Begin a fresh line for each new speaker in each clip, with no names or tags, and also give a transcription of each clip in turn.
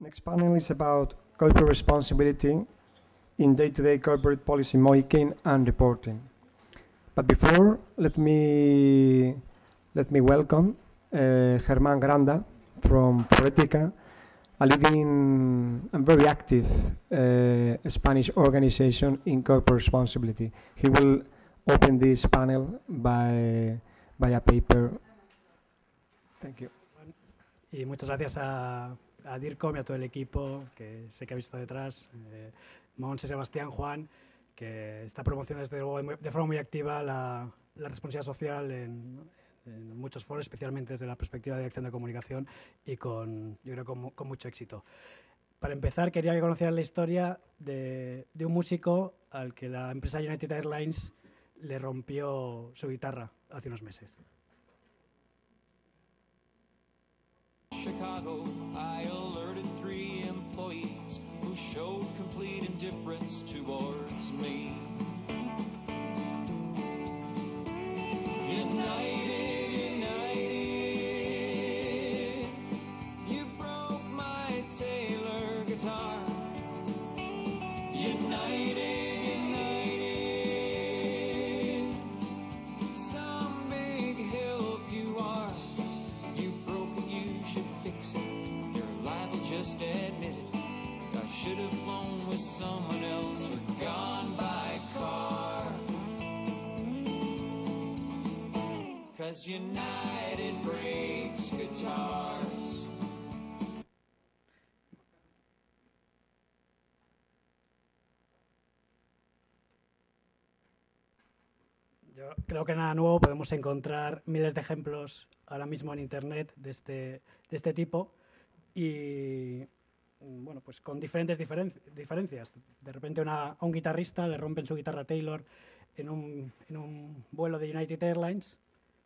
Next panel is about corporate responsibility in day-to-day corporate policy making and reporting. But before, let me welcome Germán Granda from Forética, a leading and very active Spanish organization in corporate responsibility. He will open this panel by a paper. Thank you.
Y muchas gracias a DIRCOM y a todo el equipo que sé que ha visto detrás, Monse, Sebastián, Juan, que está promocionando desde luego de forma muy activa la responsabilidad social en muchos foros, especialmente desde la perspectiva de dirección de comunicación y yo creo con mucho éxito. Para empezar, quería que conocieran la historia de un músico al que la empresa United Airlines le rompió su guitarra hace unos meses.
Chicago, I alerted 3 employees who showed complete indifference towards me. United, united, you broke my Taylor guitar. United, united, some big hill you are. You broke it, you should fix it. You're liable, just admit it. I should have flown with someone else or gone by car. 'Cause United breaks guitars.
Yo creo que nada nuevo, podemos encontrar miles de ejemplos ahora mismo en Internet de este tipo y bueno, pues con diferentes diferencias. De repente a un guitarrista le rompen su guitarra Taylor en un vuelo de United Airlines.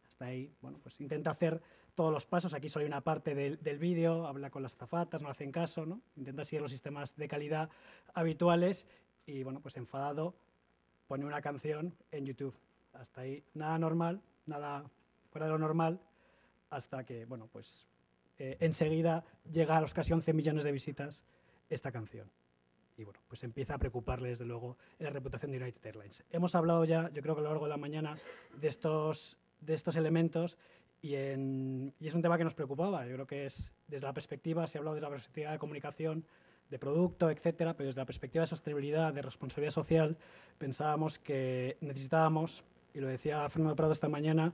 Hasta ahí, bueno, pues intenta hacer todos los pasos. Aquí solo hay una parte del vídeo, habla con las azafatas, no hacen caso, ¿no? Intenta seguir los sistemas de calidad habituales y, bueno, pues enfadado pone una canción en YouTube. Hasta ahí nada normal, nada fuera de lo normal, hasta que, bueno, pues enseguida llega a los casi 11 millones de visitas esta canción. Y bueno, pues empieza a preocuparle desde luego la reputación de United Airlines. Hemos hablado ya, yo creo que a lo largo de la mañana, de estos elementos y es un tema que nos preocupaba. Yo creo que es desde la perspectiva, se ha hablado desde la perspectiva de comunicación, de producto, etcétera, pero desde la perspectiva de sostenibilidad, de responsabilidad social, pensábamos que necesitábamos, y lo decía Fernando Prado esta mañana,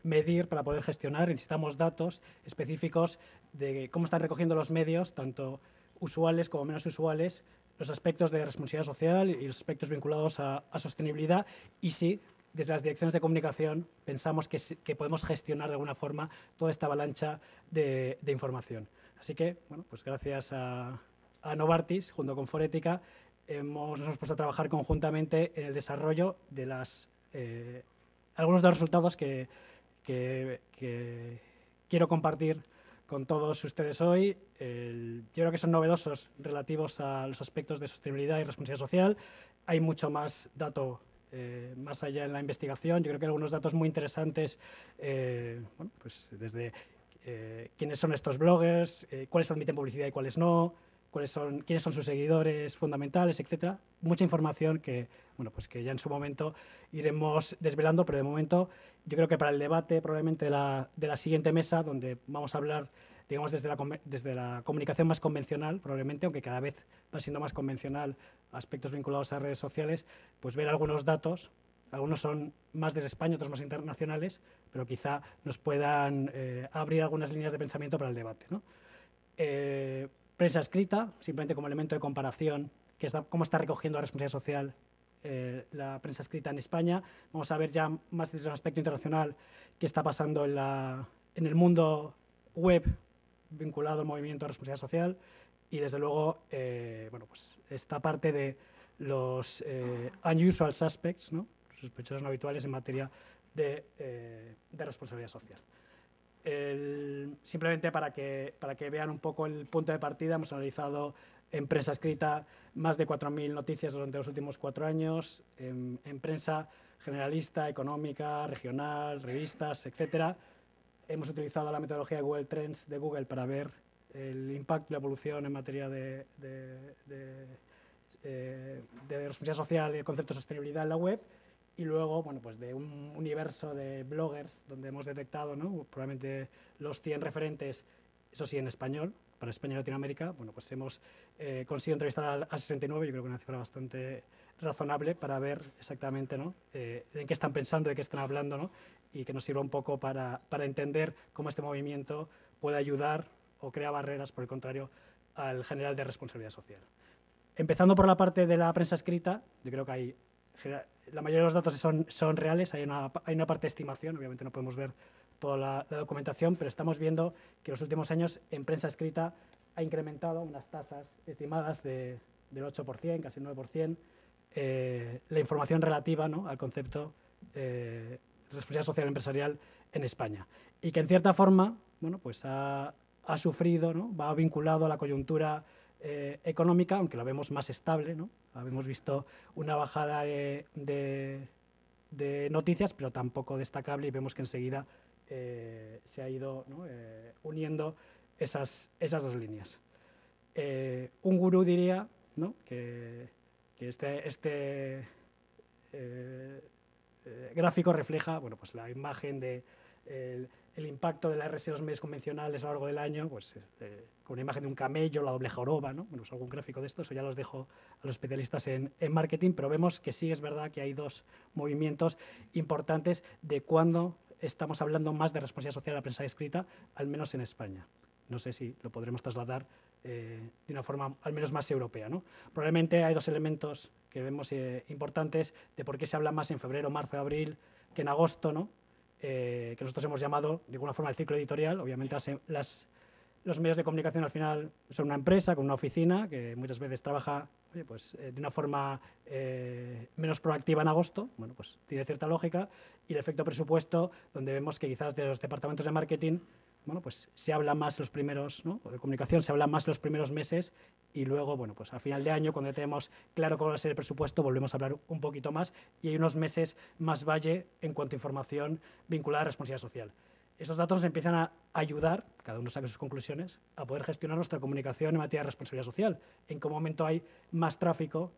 medir para poder gestionar. Necesitamos datos específicos de cómo están recogiendo los medios, tanto usuales como menos usuales, los aspectos de responsabilidad social y los aspectos vinculados a sostenibilidad. Y sí, desde las direcciones de comunicación pensamos que podemos gestionar de alguna forma toda esta avalancha de información. Así que, bueno, pues gracias a Novartis, junto con Forética, nos hemos puesto a trabajar conjuntamente en el desarrollo de algunos de los resultados que quiero compartir con todos ustedes hoy. Yo creo que son novedosos relativos a los aspectos de sostenibilidad y responsabilidad social. Hay mucho más dato más allá en la investigación. Yo creo que hay algunos datos muy interesantes, bueno, pues desde quiénes son estos bloggers, cuáles admiten publicidad y cuáles no, quiénes son sus seguidores fundamentales, etcétera. Mucha información que, bueno, pues que ya en su momento iremos desvelando, pero de momento yo creo que para el debate probablemente de la siguiente mesa, donde vamos a hablar, digamos, desde la comunicación más convencional, probablemente, aunque cada vez va siendo más convencional, aspectos vinculados a redes sociales, pues ver algunos datos. Algunos son más desde España, otros más internacionales, pero quizá nos puedan abrir algunas líneas de pensamiento para el debate, ¿no? Prensa escrita, simplemente como elemento de comparación, cómo está recogiendo la responsabilidad social la prensa escrita en España. Vamos a ver ya más desde un aspecto internacional qué está pasando en el mundo web vinculado al movimiento de responsabilidad social y desde luego bueno, pues esta parte de los unusual suspects, ¿no? Sospechosos no habituales en materia de responsabilidad social. Simplemente para que vean un poco el punto de partida, hemos analizado en prensa escrita más de 4.000 noticias durante los últimos 4 años, en prensa generalista, económica, regional, revistas, etcétera. Hemos utilizado la metodología de Google Trends de Google para ver el impacto y la evolución en materia de responsabilidad social y el concepto de sostenibilidad en la web, y luego, bueno, pues de un universo de bloggers donde hemos detectado, ¿no?, probablemente los 100 referentes, eso sí, en español, para España y Latinoamérica. Bueno, pues hemos conseguido entrevistar a 69, yo creo que una cifra bastante razonable para ver exactamente, ¿no?, en qué están pensando, de qué están hablando, ¿no?, y que nos sirva un poco para entender cómo este movimiento puede ayudar o crea barreras, por el contrario, al general de responsabilidad social. Empezando por la parte de la prensa escrita, yo creo que la mayoría de los datos son reales, hay una parte de estimación, obviamente no podemos ver toda la documentación, pero estamos viendo que en los últimos años en prensa escrita ha incrementado unas tasas estimadas del 8%, casi el 9%, la información relativa, ¿no?, al concepto de responsabilidad social empresarial en España, y que en cierta forma, bueno, pues ha sufrido, ¿no?, va vinculado a la coyuntura económica, aunque lo vemos más estable, ¿no? Hemos visto una bajada de noticias, pero tampoco destacable, y vemos que enseguida se ha ido, ¿no?, uniendo esas dos líneas. Un gurú diría, ¿no?, que este gráfico refleja, bueno, pues la imagen de el impacto de la RSE en los medios convencionales a lo largo del año, pues con una imagen de un camello, la doble joroba, ¿no? Bueno, pues algún gráfico de esto, eso ya los dejo a los especialistas en marketing, pero vemos que sí es verdad que hay dos movimientos importantes de cuando estamos hablando más de responsabilidad social en la prensa escrita, al menos en España. No sé si lo podremos trasladar de una forma al menos más europea, ¿no? Probablemente hay dos elementos que vemos importantes de por qué se habla más en febrero, marzo, abril que en agosto, ¿no? Que nosotros hemos llamado de alguna forma el ciclo editorial. Obviamente los medios de comunicación al final son una empresa con una oficina que muchas veces trabaja, oye, pues, de una forma menos proactiva en agosto. Bueno, pues tiene cierta lógica, y el efecto presupuesto, donde vemos que quizás de los departamentos de marketing, bueno, pues se habla más los primeros, ¿no?, o de comunicación se habla más los primeros meses, y luego, bueno, pues a final de año, cuando ya tenemos claro cómo va a ser el presupuesto, volvemos a hablar un poquito más, y hay unos meses más valle en cuanto a información vinculada a responsabilidad social. Esos datos nos empiezan a ayudar, cada uno saca sus conclusiones, a poder gestionar nuestra comunicación en materia de responsabilidad social. En qué momento hay más tráfico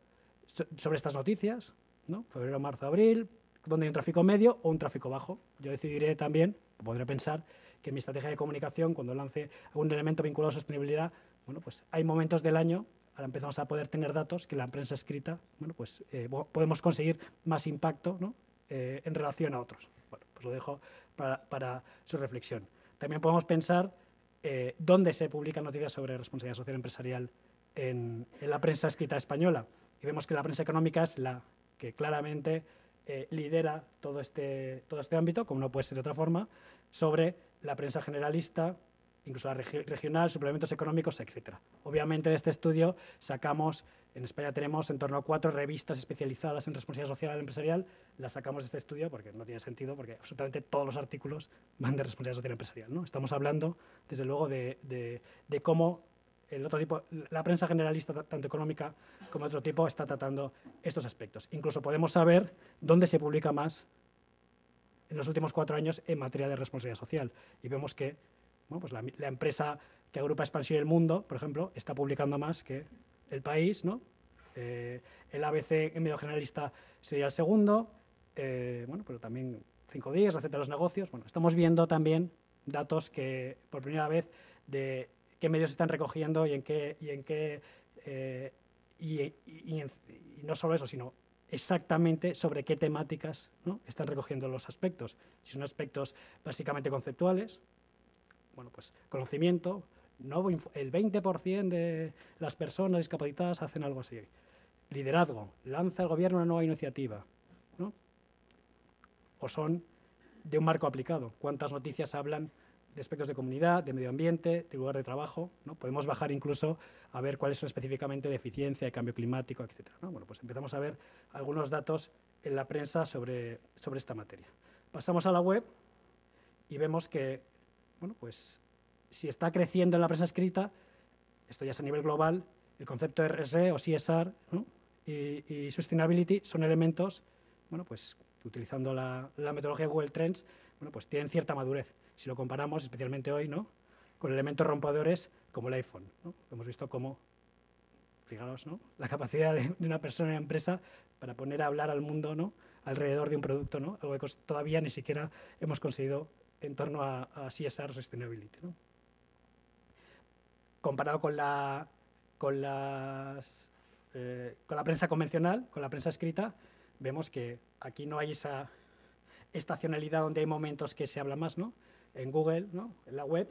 sobre estas noticias, ¿no? Febrero, marzo, abril, donde hay un tráfico medio o un tráfico bajo. Yo decidiré también, podré pensar, que en mi estrategia de comunicación, cuando lance algún elemento vinculado a sostenibilidad, bueno, pues hay momentos del año, ahora empezamos a poder tener datos que en la prensa escrita, bueno, pues podemos conseguir más impacto, ¿no?, en relación a otros. Bueno, pues lo dejo para su reflexión. También podemos pensar dónde se publican noticias sobre responsabilidad social empresarial en la prensa escrita española. Y vemos que la prensa económica es la que claramente lidera todo este ámbito, como no puede ser de otra forma, sobre la prensa generalista, incluso la regional, suplementos económicos, etc. Obviamente de este estudio sacamos, en España tenemos en torno a 4 revistas especializadas en responsabilidad social empresarial, las sacamos de este estudio porque no tiene sentido, porque absolutamente todos los artículos van de responsabilidad social empresarial, ¿no? Estamos hablando, desde luego, de cómo el otro tipo, la prensa generalista, tanto económica como de otro tipo, está tratando estos aspectos. Incluso podemos saber dónde se publica más en los últimos 4 años en materia de responsabilidad social. Y vemos que, bueno, pues la empresa que agrupa Expansión y El Mundo, por ejemplo, está publicando más que El País, ¿no? El ABC en medio generalista sería el segundo, bueno, pero también 5 días, receta de los negocios. Bueno, estamos viendo también datos que, por primera vez, de qué medios están recogiendo y no solo eso, sino exactamente sobre qué temáticas, ¿no?, están recogiendo los aspectos. Si son aspectos básicamente conceptuales, bueno, pues conocimiento, el 20% de las personas discapacitadas hacen algo así. Liderazgo, lanza el gobierno una nueva iniciativa, ¿no? O son de un marco aplicado. ¿Cuántas noticias hablan de aspectos de comunidad, de medio ambiente, de lugar de trabajo, ¿no? Podemos bajar incluso a ver cuáles son específicamente de eficiencia, de cambio climático, etc., ¿no? Bueno, pues empezamos a ver algunos datos en la prensa sobre esta materia. Pasamos a la web y vemos que, bueno, pues si está creciendo en la prensa escrita, esto ya es a nivel global, el concepto de RSE o CSR, ¿no?, y Sustainability son elementos, bueno, pues utilizando la metodología Google Trends, bueno, pues tienen cierta madurez. Si lo comparamos, especialmente hoy, ¿no?, con elementos rompedores como el iPhone, ¿no? Hemos visto cómo, fijaros, ¿no?, la capacidad de una persona en una empresa para poner a hablar al mundo, ¿no?, alrededor de un producto, ¿no?, algo que todavía ni siquiera hemos conseguido en torno a CSR Sustainability, ¿no? Comparado con la prensa convencional, con la prensa escrita, vemos que aquí no hay esa estacionalidad donde hay momentos que se habla más, ¿no? En Google, ¿no?, en la web,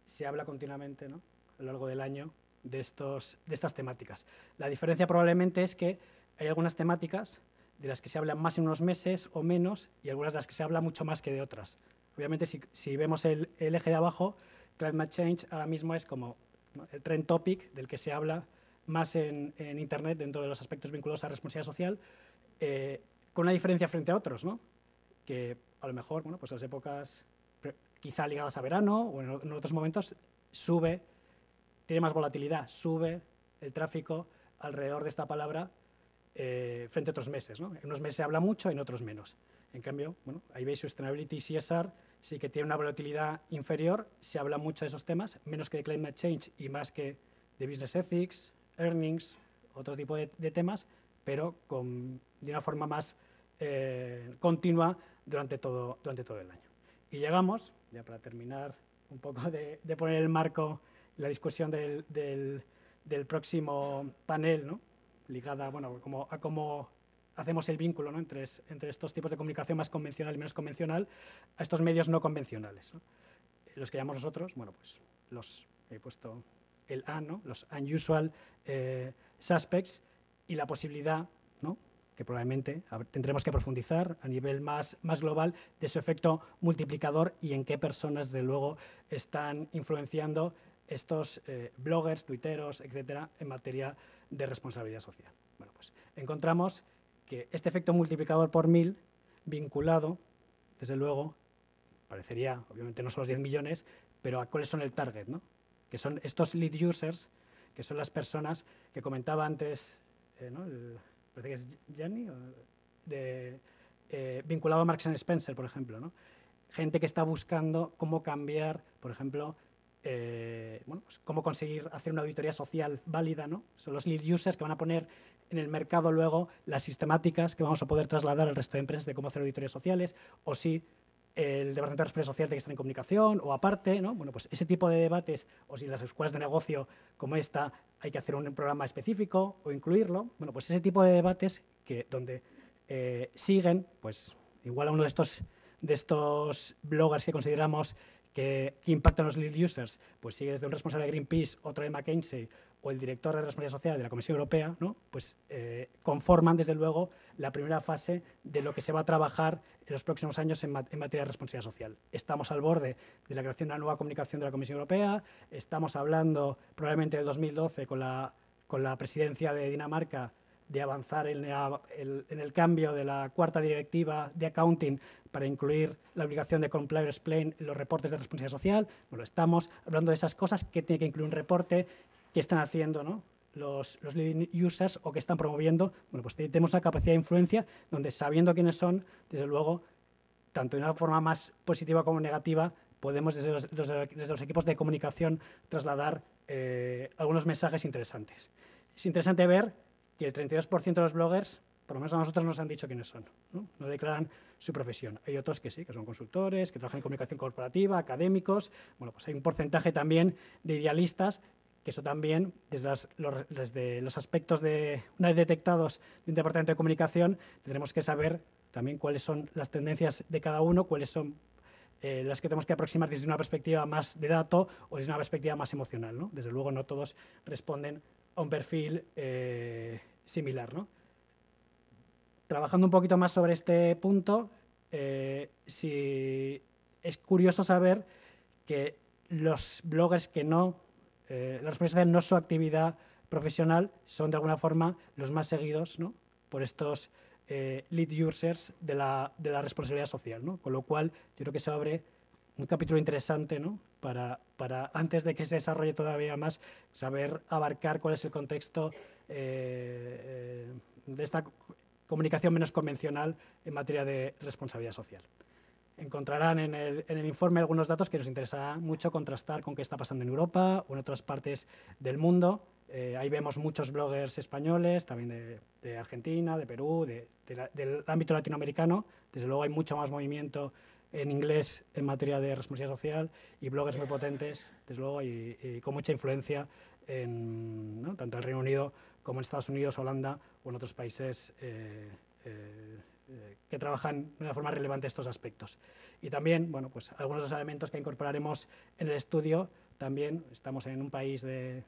se habla continuamente, ¿no?, a lo largo del año de estas temáticas. La diferencia probablemente es que hay algunas temáticas de las que se habla más en unos meses o menos y algunas de las que se habla mucho más que de otras. Obviamente, si vemos el eje de abajo, Climate Change ahora mismo es como, ¿no?, el trend topic del que se habla más en Internet dentro de los aspectos vinculados a responsabilidad social, con una diferencia frente a otros, ¿no?, que a lo mejor, bueno, pues en las épocas quizá ligadas a verano o en otros momentos tiene más volatilidad, sube el tráfico alrededor de esta palabra frente a otros meses, ¿no? En unos meses se habla mucho, en otros menos. En cambio, bueno, ahí veis Sustainability y CSR, sí que tiene una volatilidad inferior, se habla mucho de esos temas, menos que de Climate Change y más que de Business Ethics, Earnings, otro tipo de temas, pero de una forma más continua durante todo el año. Y llegamos, ya para terminar un poco de poner el marco, la discusión del próximo panel, ¿no?, ligada, bueno, a cómo hacemos el vínculo, ¿no?, entre estos tipos de comunicación más convencional y menos convencional a estos medios no convencionales, ¿no? Los que llamamos nosotros, bueno, pues he puesto el AN, ¿no?, los unusual suspects, y la posibilidad, ¿no?, que probablemente tendremos que profundizar a nivel más global, de su efecto multiplicador y en qué personas, desde luego, están influenciando estos bloggers, tuiteros, etcétera, en materia de responsabilidad social. Bueno, pues encontramos que este efecto multiplicador por 1000, vinculado, desde luego, parecería, obviamente no son los 10 millones, pero a cuáles son el target, ¿no?, que son estos lead users, que son las personas que comentaba antes, ¿no?, parece que es Gianni, vinculado a Marks & Spencer, por ejemplo, ¿no?, gente que está buscando cómo cambiar, por ejemplo, bueno, pues cómo conseguir hacer una auditoría social válida, ¿no? Son los lead users que van a poner en el mercado luego las sistemáticas que vamos a poder trasladar al resto de empresas de cómo hacer auditorías sociales, o si el Departamento de Responsabilidad Social tiene que estar en comunicación o aparte, ¿no? Bueno, pues ese tipo de debates, o si en las escuelas de negocio como esta hay que hacer un programa específico o incluirlo, bueno, pues ese tipo de debates donde siguen, pues igual a uno de estos bloggers que consideramos que impactan los lead users, pues sigue desde un responsable de Greenpeace, otro de McKinsey o el director de responsabilidad social de la Comisión Europea, ¿no?, pues conforman desde luego la primera fase de lo que se va a trabajar en los próximos años en materia de responsabilidad social. Estamos al borde de la creación de una nueva comunicación de la Comisión Europea, estamos hablando probablemente del 2012 con la presidencia de Dinamarca de avanzar en el cambio de la cuarta directiva de accounting para incluir la obligación de comply or explain en los reportes de responsabilidad social. Bueno, estamos hablando de esas cosas que tiene que incluir un reporte, que están haciendo, ¿no?, los leading users o que están promoviendo. Bueno, pues tenemos una capacidad de influencia donde, sabiendo quiénes son, desde luego, tanto de una forma más positiva como negativa, podemos desde los equipos de comunicación trasladar algunos mensajes interesantes. Es interesante ver que el 32% de los bloggers, por lo menos a nosotros, nos han dicho quiénes son, no declaran su profesión. Hay otros que sí, que son consultores, que trabajan en comunicación corporativa, académicos. Bueno, pues hay un porcentaje también de idealistas, que eso también, desde los aspectos una vez detectados de un departamento de comunicación, tendremos que saber también cuáles son las tendencias de cada uno, cuáles son las que tenemos que aproximar desde una perspectiva más de dato o desde una perspectiva más emocional, ¿no? Desde luego no todos responden a un perfil similar, ¿no? Trabajando un poquito más sobre este punto, es curioso saber que los bloggers que la responsabilidad social no es su actividad profesional, son de alguna forma los más seguidos, ¿no?, por estos lead users de la responsabilidad social, ¿no? Con lo cual, yo creo que se abre un capítulo interesante, ¿no?, para antes de que se desarrolle todavía más, saber abarcar cuál es el contexto de esta comunicación menos convencional en materia de responsabilidad social. Encontrarán en el informe algunos datos que nos interesará mucho contrastar con qué está pasando en Europa o en otras partes del mundo. Ahí vemos muchos bloggers españoles, también de Argentina, de Perú, del ámbito latinoamericano. Desde luego hay mucho más movimiento en inglés en materia de responsabilidad social y bloggers muy potentes, desde luego, y con mucha influencia en, ¿no?, tanto en el Reino Unido como en Estados Unidos, Holanda o en otros países que trabajan de una forma relevante estos aspectos. Y también, bueno, pues algunos de los elementos que incorporaremos en el estudio, también estamos en un país de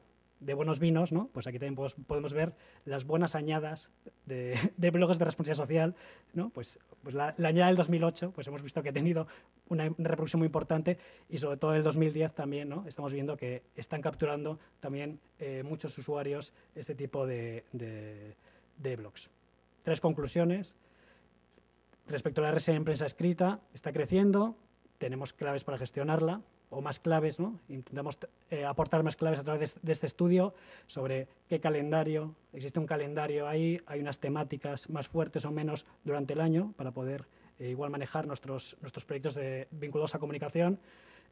buenos vinos, ¿no? Pues aquí también podemos ver las buenas añadas de blogs de responsabilidad social, ¿no? Pues la añada del 2008, pues hemos visto que ha tenido una reproducción muy importante, y sobre todo el 2010 también, ¿no? Estamos viendo que están capturando también muchos usuarios este tipo de blogs. 3 conclusiones. Respecto a la RSE en prensa escrita, está creciendo, tenemos claves para gestionarla, o más claves, ¿no? Intentamos aportar más claves a través de este estudio sobre qué calendario, existe un calendario ahí, hay unas temáticas más fuertes o menos durante el año para poder igual manejar nuestros proyectos vinculados a comunicación.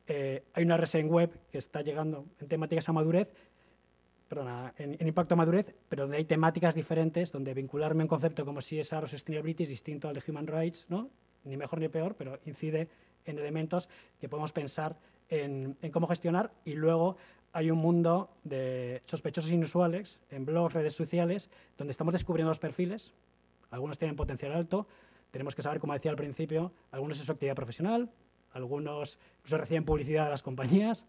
Hay una RSE en web que está llegando en temáticas a madurez, perdona, en impacto a madurez, pero donde hay temáticas diferentes, donde vincularme a un concepto como CSR o Sustainability es distinto al de Human Rights, ¿no? Ni mejor ni peor, pero incide en elementos que podemos pensar en cómo gestionar. Y luego hay un mundo de sospechosos inusuales en blogs, redes sociales, donde estamos descubriendo los perfiles. Algunos tienen potencial alto, tenemos que saber, como decía al principio, algunos es su actividad profesional, algunos incluso reciben publicidad de las compañías,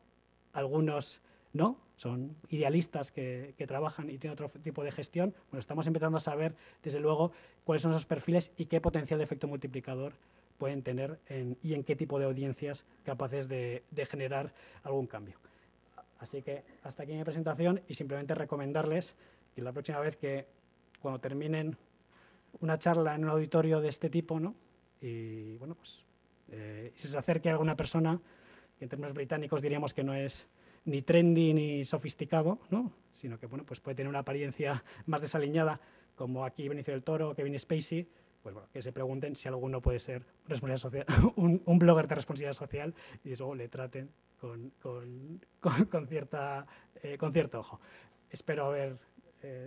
algunos no, son idealistas que trabajan y tienen otro tipo de gestión. Bueno, estamos empezando a saber, desde luego, cuáles son esos perfiles y qué potencial de efecto multiplicador pueden tener y en qué tipo de audiencias capaces de generar algún cambio. Así que hasta aquí mi presentación, y simplemente recomendarles que la próxima vez que, cuando terminen una charla en un auditorio de este tipo, ¿no?, y bueno, pues si se acerque a alguna persona que en términos británicos diríamos que no es ni trendy ni sofisticado, ¿no?, sino que, bueno, pues puede tener una apariencia más desaliñada, como aquí Benicio del Toro o Kevin Spacey, pues bueno, que se pregunten si alguno puede ser responsabilidad social, un blogger de responsabilidad social, y eso le traten con cierto ojo. Espero haber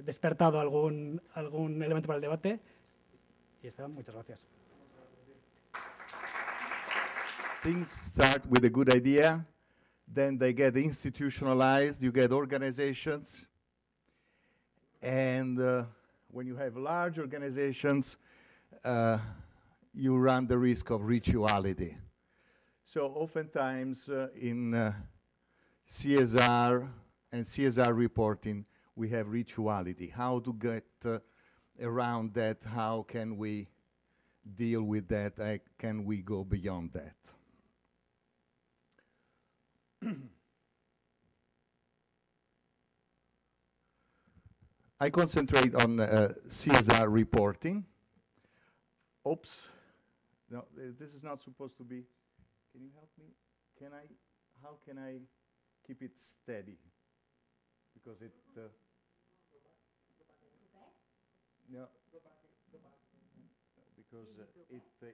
despertado algún elemento para el debate, y Esteban, muchas gracias.
Things start with a good idea, then they get institutionalized, you get organizations, and when you have large organizations, you run the risk of rituality. So oftentimes in CSR and CSR reporting, we have rituality. How to get around that? How can we deal with that? Can we go beyond that? I concentrate on CSR reporting. Oops, no, this is not supposed to be. Can you help me? How can I keep it steady? Because it, no, because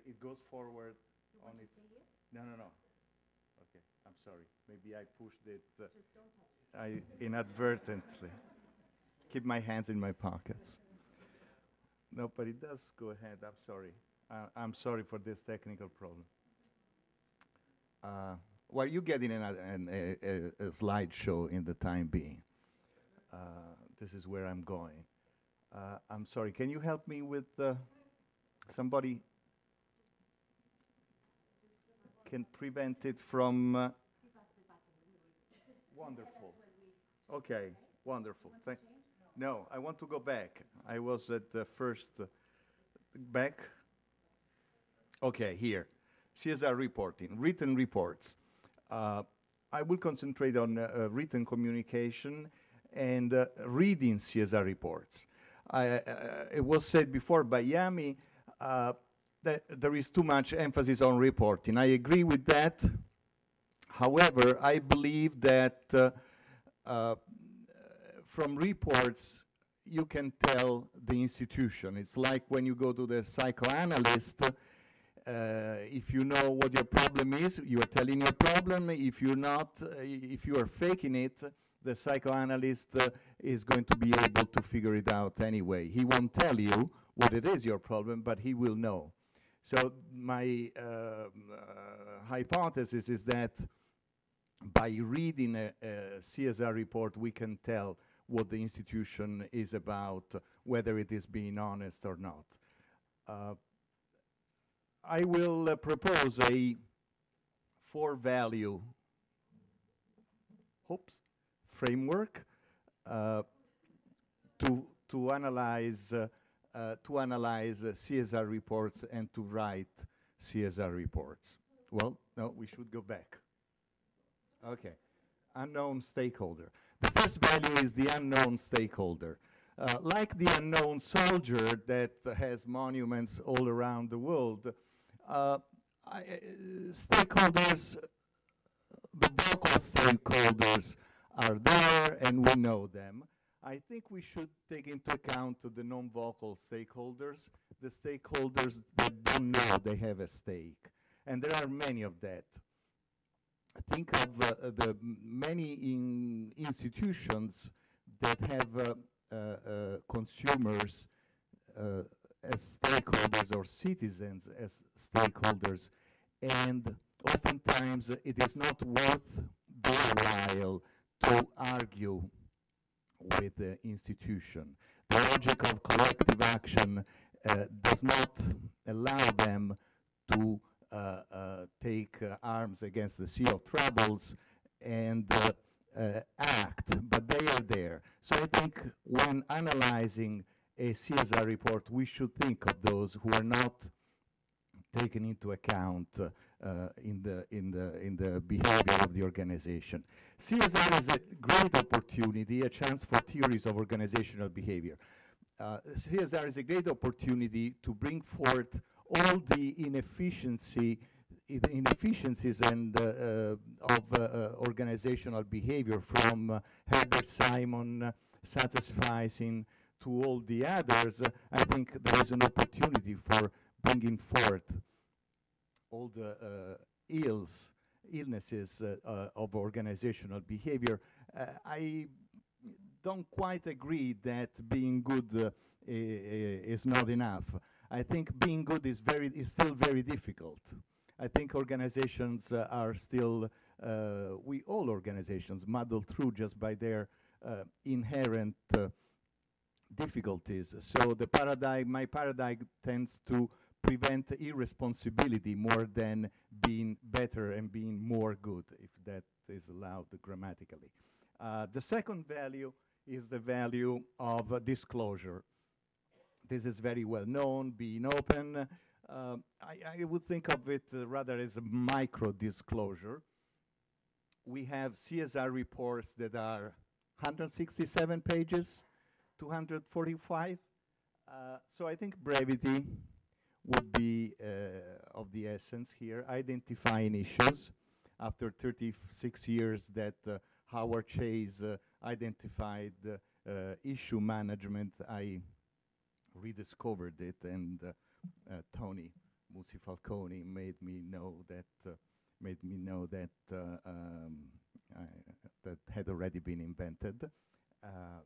it goes forward on it. No. Okay, I'm sorry. Maybe I pushed it inadvertently. Keep my hands in my pockets. No, but it does go ahead. I'm sorry. I'm sorry for this technical problem. Well, you're getting a slideshow in the time being. This is where I'm going. I'm sorry. Can you help me with somebody? Can prevent it from... Wonderful. Okay, wonderful. No, I want to go back. I was at the first back. Okay, here. CSR reporting, written reports. I will concentrate on written communication and reading CSR reports. It was said before by Yami that there is too much emphasis on reporting. I agree with that. However, I believe that from reports, you can tell the institution. It's like when you go to the psychoanalyst, if you know what your problem is, you are telling your problem. If you're not, if you are faking it, the psychoanalyst is going to be able to figure it out anyway. He won't tell you what it is your problem, but he will know. So my hypothesis is that by reading a CSR report, we can tell what the institution is about, whether it is being honest or not. I will propose a 4-value framework to analyze CSR reports and to write CSR reports. Well, no, we should go back. Okay, unknown stakeholder. The first value is the unknown stakeholder. Like the unknown soldier that has monuments all around the world, stakeholders, the vocal stakeholders are there and we know them. I think we should take into account the non-vocal stakeholders, the stakeholders that don't know they have a stake. And there are many of that. Think of the many institutions that have consumers as stakeholders or citizens as stakeholders, and oftentimes it is not worth their while to argue with the institution. The logic of collective action does not allow them to take arms against the sea of troubles and act, but they are there. So I think when analyzing a CSR report, we should think of those who are not taken into account in the behavior of the organization. CSR is a great opportunity, a chance for theories of organizational behavior. CSR is a great opportunity to bring forth all the inefficiencies and of organizational behavior, from Herbert Simon satisficing to all the others. I think there is an opportunity for bringing forth all the illnesses of organizational behavior. I don't quite agree that being good is not enough. I think being good is still very difficult. I think organizations are still, all organizations muddle through just by their inherent difficulties. So the my paradigm tends to prevent irresponsibility more than being better and being more good, if that is allowed grammatically. The second value is the value of disclosure. This is very well known, being open. I would think of it rather as a micro disclosure. We have CSR reports that are 167 pages, 245. So I think brevity would be of the essence here. Identifying issues. After 36 years that Howard Chase identified issue management, I rediscovered it, and Tony Musi-Falconi made me know that that had already been invented.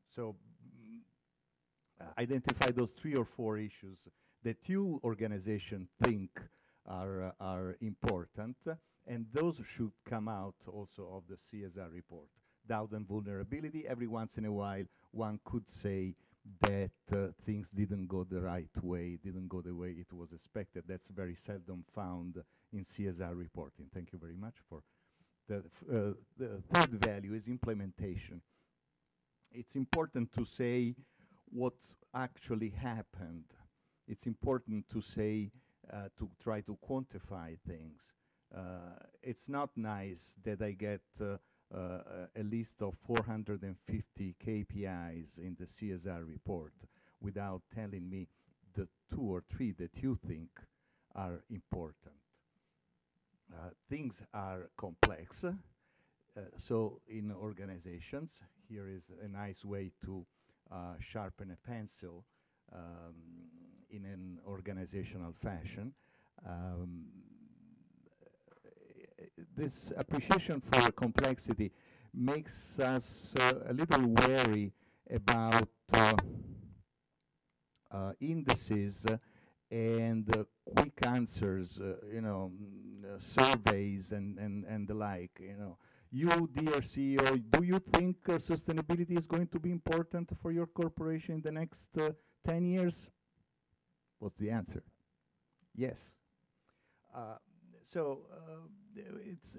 So identify those 3 or 4 issues that you organization think are important, and those should come out also of the CSR report. Doubt and vulnerability. Every once in a while, one could say that things didn't go the right way, didn't go the way it was expected. That's very seldom found in CSR reporting. Thank you very much for the third value is implementation. It's important to say what actually happened. It's important to say, to try to quantify things. It's not nice that I get a list of 450 KPIs in the CSR report without telling me the 2 or 3 that you think are important. Things are complex. So in organizations, here is a nice way to sharpen a pencil in an organizational fashion. Um, this appreciation for complexity makes us a little wary about indices and quick answers, surveys and the like. You, dear CEO, do you think sustainability is going to be important for your corporation in the next 10 years? What's the answer? Yes. So it's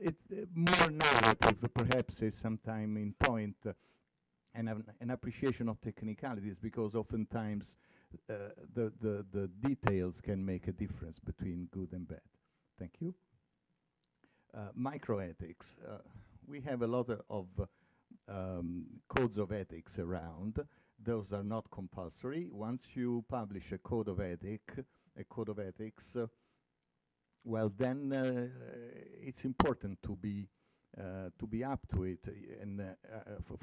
more narrative, perhaps, is sometime in point, and an appreciation of technicalities, because oftentimes the details can make a difference between good and bad. Thank you. Microethics. We have a lot of codes of ethics around. Those are not compulsory. Once you publish a code of ethics, well, then it's important to be up to it and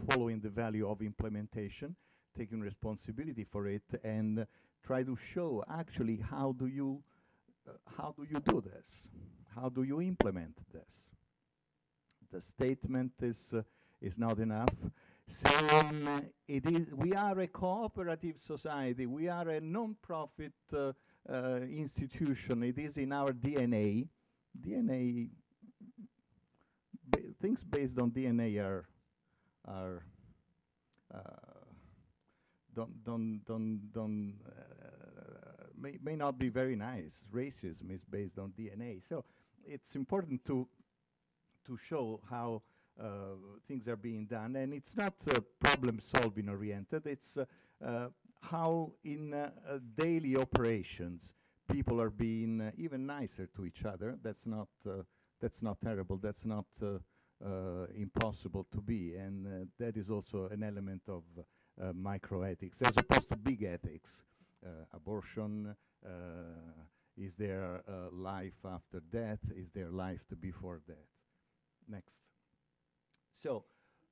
following the value of implementation, taking responsibility for it, and try to show actually how do you do this? How do you implement this? The statement is not enough. Saying we are a cooperative society, we are a non-profit institution. It is in our DNA. Things based on DNA may not be very nice. Racism is based on DNA, so it's important to show how things are being done, and it's not problem-solving oriented. It's how in daily operations people are being even nicer to each other. That's not terrible. That's not impossible to be, and that is also an element of microethics, as opposed to big ethics. Abortion. Is there life after death? Is there life before death? Next. So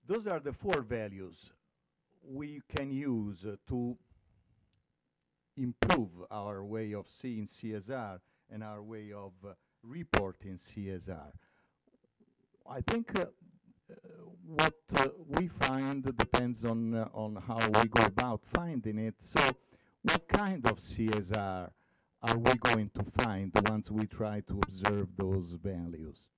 those are the 4 values we can use to improve our way of seeing CSR and our way of reporting CSR. I think what we find depends on how we go about finding it. So what kind of CSR are we going to find once we try to observe those values?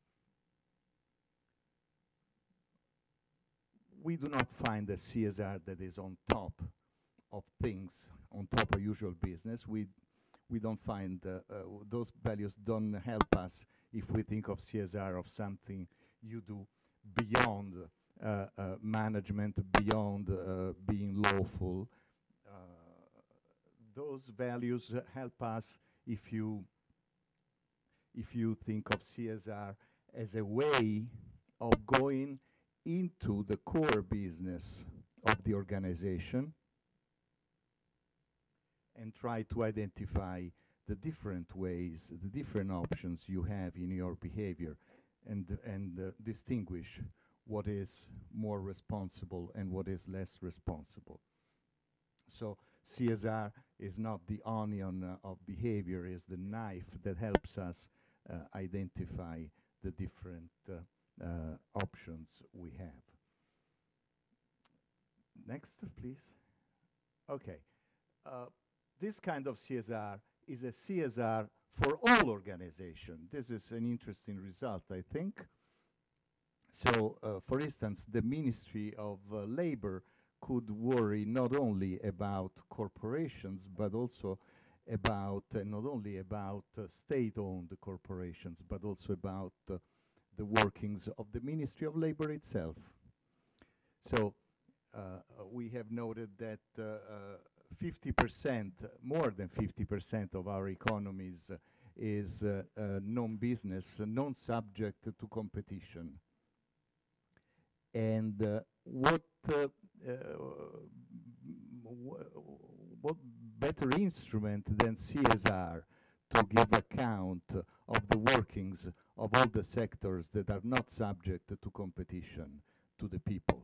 We do not find a CSR that is on top of things, on top of usual business. We don't find those values don't help us if we think of CSR of something you do beyond management, beyond being lawful. Those values help us if you think of CSR as a way of going into the core business of the organization and try to identify the different ways, the different options you have in your behavior, and distinguish what is more responsible and what is less responsible. So CSR is not the onion of behavior, is the knife that helps us identify the different options we have. Next, please. Okay. This kind of CSR is a CSR for all organizations. This is an interesting result, I think. So, for instance, the Ministry of Labor could worry not only about corporations, but also about, not only about state-owned corporations, but also about the workings of the Ministry of Labor itself. So we have noted that 50%, more than 50% of our economies is non-business, non-subject to competition. And what better instrument than CSR to give account of the workings of all the sectors that are not subject to competition to the people.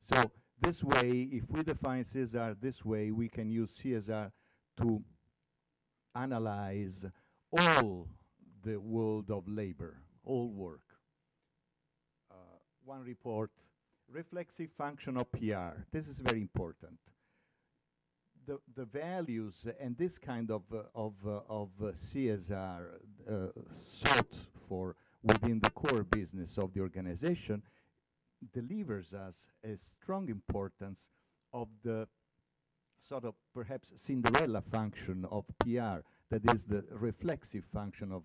So this way, if we define CSR this way, we can use CSR to analyze all the world of labor, all work. One report, reflexive function of PR. This is very important. The values and this kind of CSR sought for within the core business of the organization delivers us a strong importance of the sort of perhaps Cinderella function of PR, that is the reflexive function of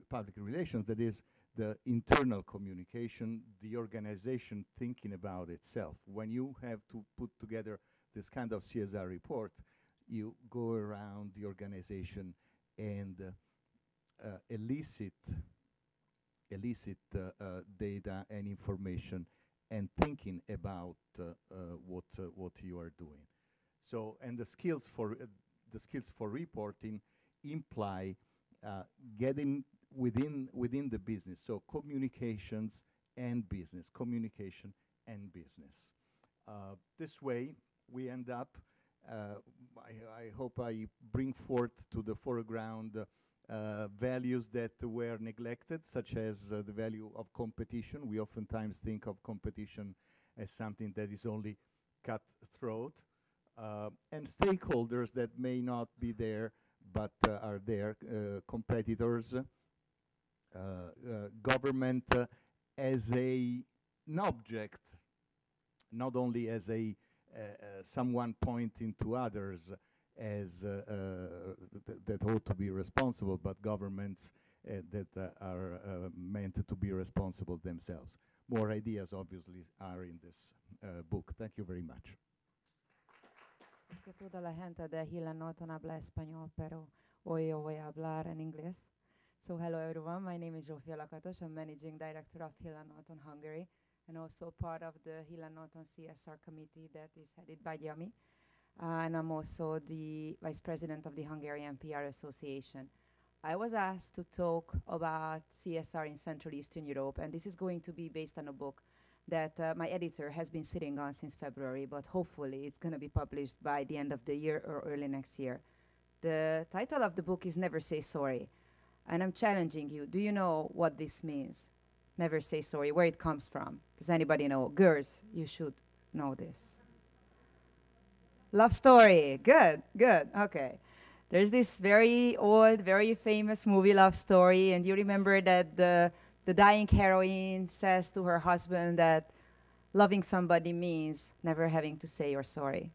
public relations, that is the internal communication, the organization thinking about itself. When you have to put together this kind of CSR report, you go around the organization and elicit data and information and thinking about what you are doing. So, and the skills for reporting imply getting within the business. So communications and business, communication and business. This way, we end up. I hope I bring forth to the foreground values that were neglected, such as the value of competition. We oftentimes think of competition as something that is only cutthroat, and stakeholders that may not be there, but are there, competitors, government as an object, not only as a someone pointing to others as that ought to be responsible, but governments that are meant to be responsible themselves. More ideas, obviously, are in this book. Thank you very much.
Es que toda la gente de Hila Norton habla español, pero hoy yo voy a hablar en inglés. So hello everyone, my name is Zsofia Lakatos. I'm managing director of Hila Norton Hungary, and also part of the Hila Norton CSR committee that is headed by Yami. And I'm also the vice president of the Hungarian PR Association. I was asked to talk about CSR in Central Eastern Europe, and this is going to be based on a book that my editor has been sitting on since February, but hopefully it's going to be published by the end of the year or early next year. The title of the book is Never Say Sorry, and I'm challenging you. Do you know what this means? Never say sorry, where it comes from. Does anybody know? Girls, you should know this. Love story, good, good, okay. There's this very old, very famous movie, Love Story, and you remember that the dying heroine says to her husband that loving somebody means never having to say you're sorry.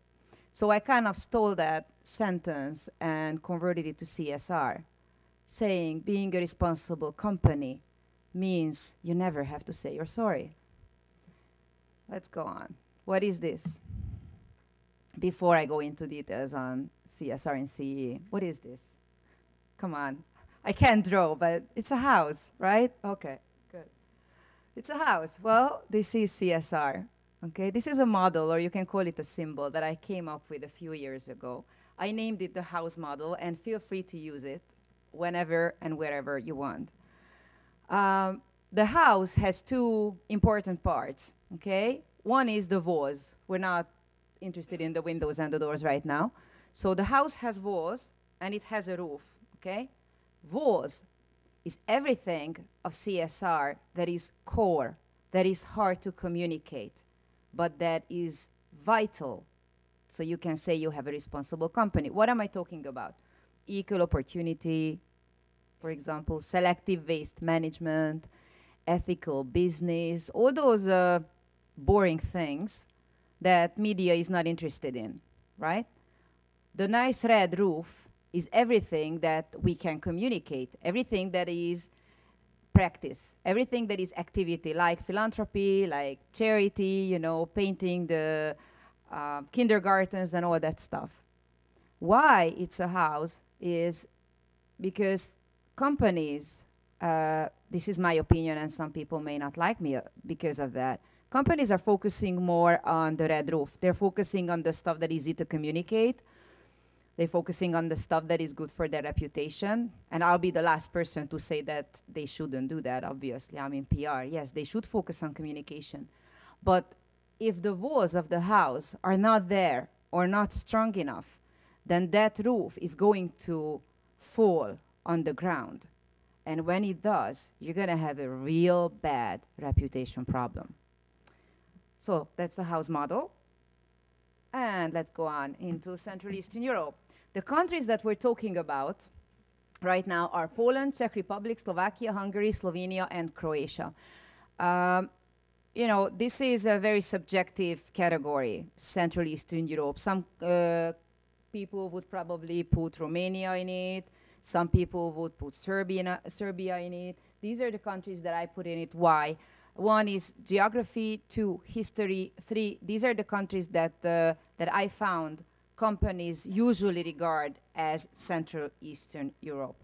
So I kind of stole that sentence and converted it to CSR, saying being a responsible company means you never have to say you're sorry. Let's go on. What is this? Before I go into details on CSR and CE, what is this? Come on. I can't draw, but it's a house, right? Okay, good. It's a house. Well, this is CSR, okay? This is a model, or you can call it a symbol, that I came up with a few years ago. I named it the house model, and feel free to use it whenever and wherever you want. The house has two important parts, okay? One is the walls. We're not interested in the windows and the doors right now. So the house has walls, and it has a roof, okay? Walls is everything of CSR that is core, that is hard to communicate, but that is vital. So you can say you have a responsible company. What am I talking about? Equal opportunity, for example, selective waste management, ethical business, all those boring things that media is not interested in, right? The nice red roof is everything that we can communicate, everything that is practice, everything that is activity, like philanthropy, like charity, you know, painting the kindergartens and all that stuff. Why it's a house is because companies, this is my opinion, and some people may not like me because of that, companies are focusing more on the red roof. They're focusing on the stuff that is easy to communicate. They're focusing on the stuff that is good for their reputation. And I'll be the last person to say that they shouldn't do that, obviously. I'm in PR. Yes, they should focus on communication. But if the walls of the house are not there or not strong enough, then that roof is going to fall on the ground. And when it does, you're going to have a real bad reputation problem. So that's the house model. And let's go on into Central Eastern Europe. The countries that we're talking about right now are Poland, Czech Republic, Slovakia, Hungary, Slovenia, and Croatia. You know, this is a very subjective category, Central Eastern Europe. Some people would probably put Romania in it. Some people would put Serbia in it. These are the countries that I put in it. Why? One is geography, two, history, three, these are the countries that I found companies usually regard as Central Eastern Europe.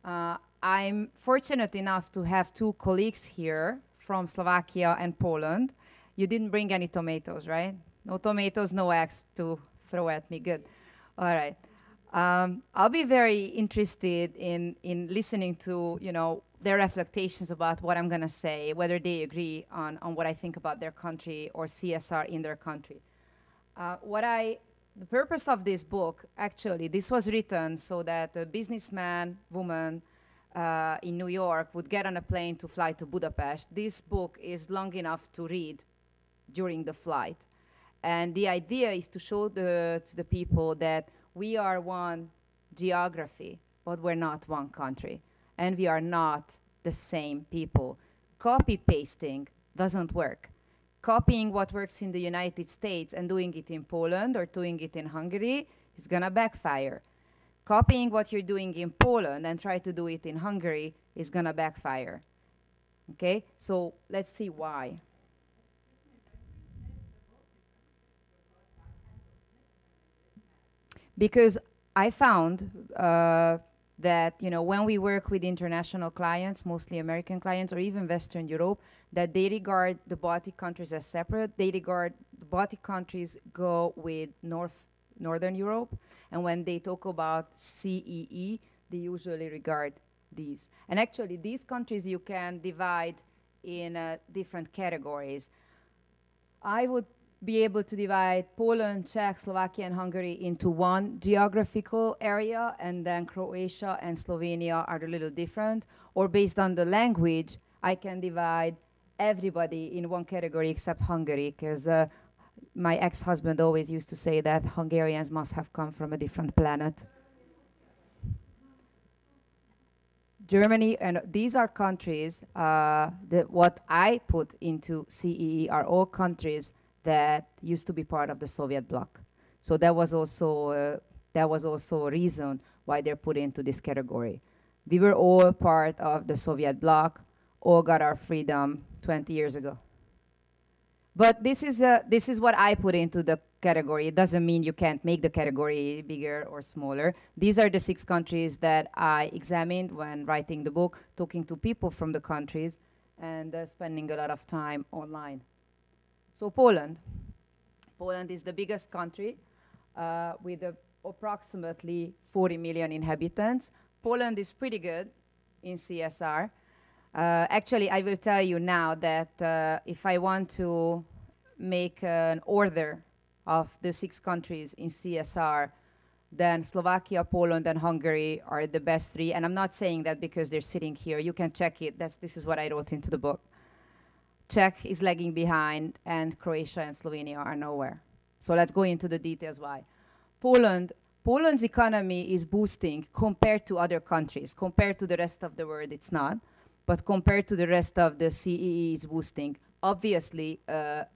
I'm fortunate enough to have two colleagues here from Slovakia and Poland. You didn't bring any tomatoes, right? No tomatoes, no eggs to throw at me. Good. All right. I'll be very interested in listening to, you know, their reflections about what I'm going to say, whether they agree on what I think about their country or CSR in their country. The purpose of this book, actually, this was written so that a businessman, woman in New York would get on a plane to fly to Budapest. This book is long enough to read during the flight. And the idea is to show to the people that we are one geography, but we're not one country. And we are not the same people. Copy-pasting doesn't work. Copying what works in the United States and doing it in Poland or doing it in Hungary is gonna backfire. Copying what you're doing in Poland and try to do it in Hungary is gonna backfire. Okay, so let's see why. Because I found that, you know, when we work with international clients, mostly American clients or even Western Europe, that they regard the Baltic countries as separate. They regard the Baltic countries go with Northern Europe, and when they talk about CEE, they usually regard these. And actually, these countries you can divide in different categories. I would be able to divide Poland, Czech, Slovakia, and Hungary into one geographical area, and then Croatia and Slovenia are a little different. Or based on the language, I can divide everybody in one category except Hungary, because my ex-husband always used to say that Hungarians must have come from a different planet. Germany, and these are countries, what I put into CEE are all countries that used to be part of the Soviet bloc. So that was also a reason why they're put into this category. We were all part of the Soviet bloc, all got our freedom 20 years ago. But this is what I put into the category. It doesn't mean you can't make the category bigger or smaller. These are the 6 countries that I examined when writing the book, talking to people from the countries, and spending a lot of time online. So Poland. Poland is the biggest country with approximately 40 million inhabitants. Poland is pretty good in CSR. Actually, I will tell you now that if I want to make an order of the 6 countries in CSR, then Slovakia, Poland, and Hungary are the best 3. And I'm not saying that because they're sitting here. You can check it. This is what I wrote into the book. Czech is lagging behind, and Croatia and Slovenia are nowhere. So let's go into the details why. Poland's economy is boosting compared to other countries. Compared to the rest of the world, it's not. But compared to the rest of the CEE, it's boosting. Obviously, a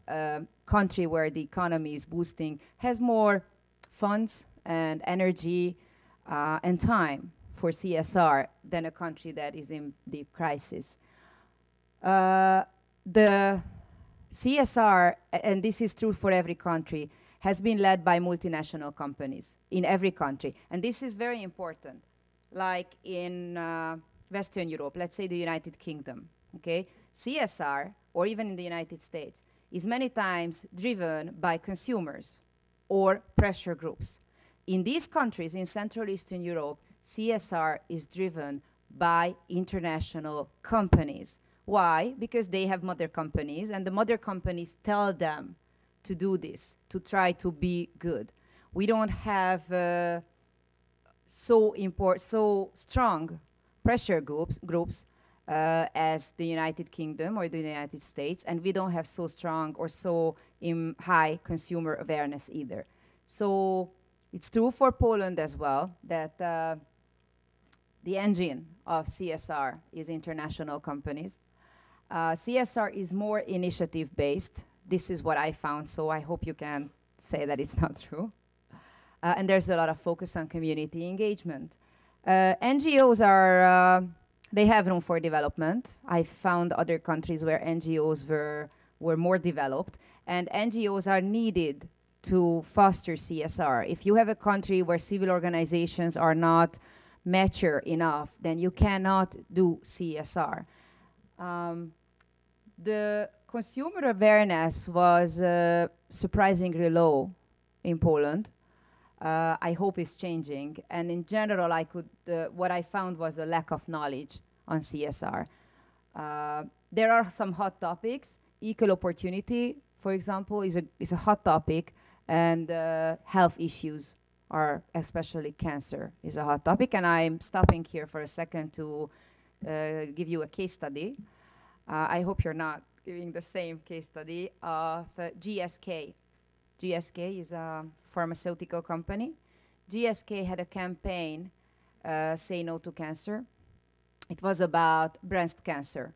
country where the economy is boosting has more funds and energy and time for CSR than a country that is in deep crisis. The CSR, and this is true for every country, has been led by multinational companies in every country. And this is very important. Like in Western Europe, let's say the United Kingdom, okay? CSR, or even in the United States, is many times driven by consumers or pressure groups. In these countries, in Central Eastern Europe, CSR is driven by international companies. Why? Because they have mother companies, and the mother companies tell them to do this, to try to be good. We don't have so strong pressure groups as the United Kingdom or the United States, and we don't have so strong or so high consumer awareness either. So it's true for Poland as well that the engine of CSR is international companies. CSR is more initiative-based. This is what I found, so I hope you can say that it's not true. And there's a lot of focus on community engagement. NGOs are, they have room for development. I found other countries where NGOs were more developed, and NGOs are needed to foster CSR. If you have a country where civil organizations are not mature enough, then you cannot do CSR. The consumer awareness was surprisingly low in Poland. I hope it's changing. And in general, what I found was a lack of knowledge on CSR. There are some hot topics. Equal opportunity, for example, is a hot topic, and health issues are, especially cancer, is a hot topic. And I'm stopping here for a second to give you a case study. I hope you're not giving the same case study of GSK. GSK is a pharmaceutical company. GSK had a campaign, Say No to Cancer. It was about breast cancer.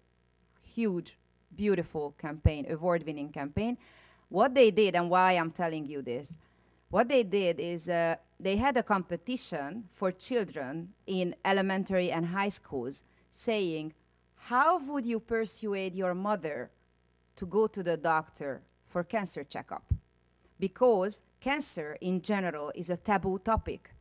Huge, beautiful campaign, award-winning campaign. What they did, and why I'm telling you this, what they did is they had a competition for children in elementary and high schools saying, how would you persuade your mother to go to the doctor for cancer checkup? Because cancer in general is a taboo topic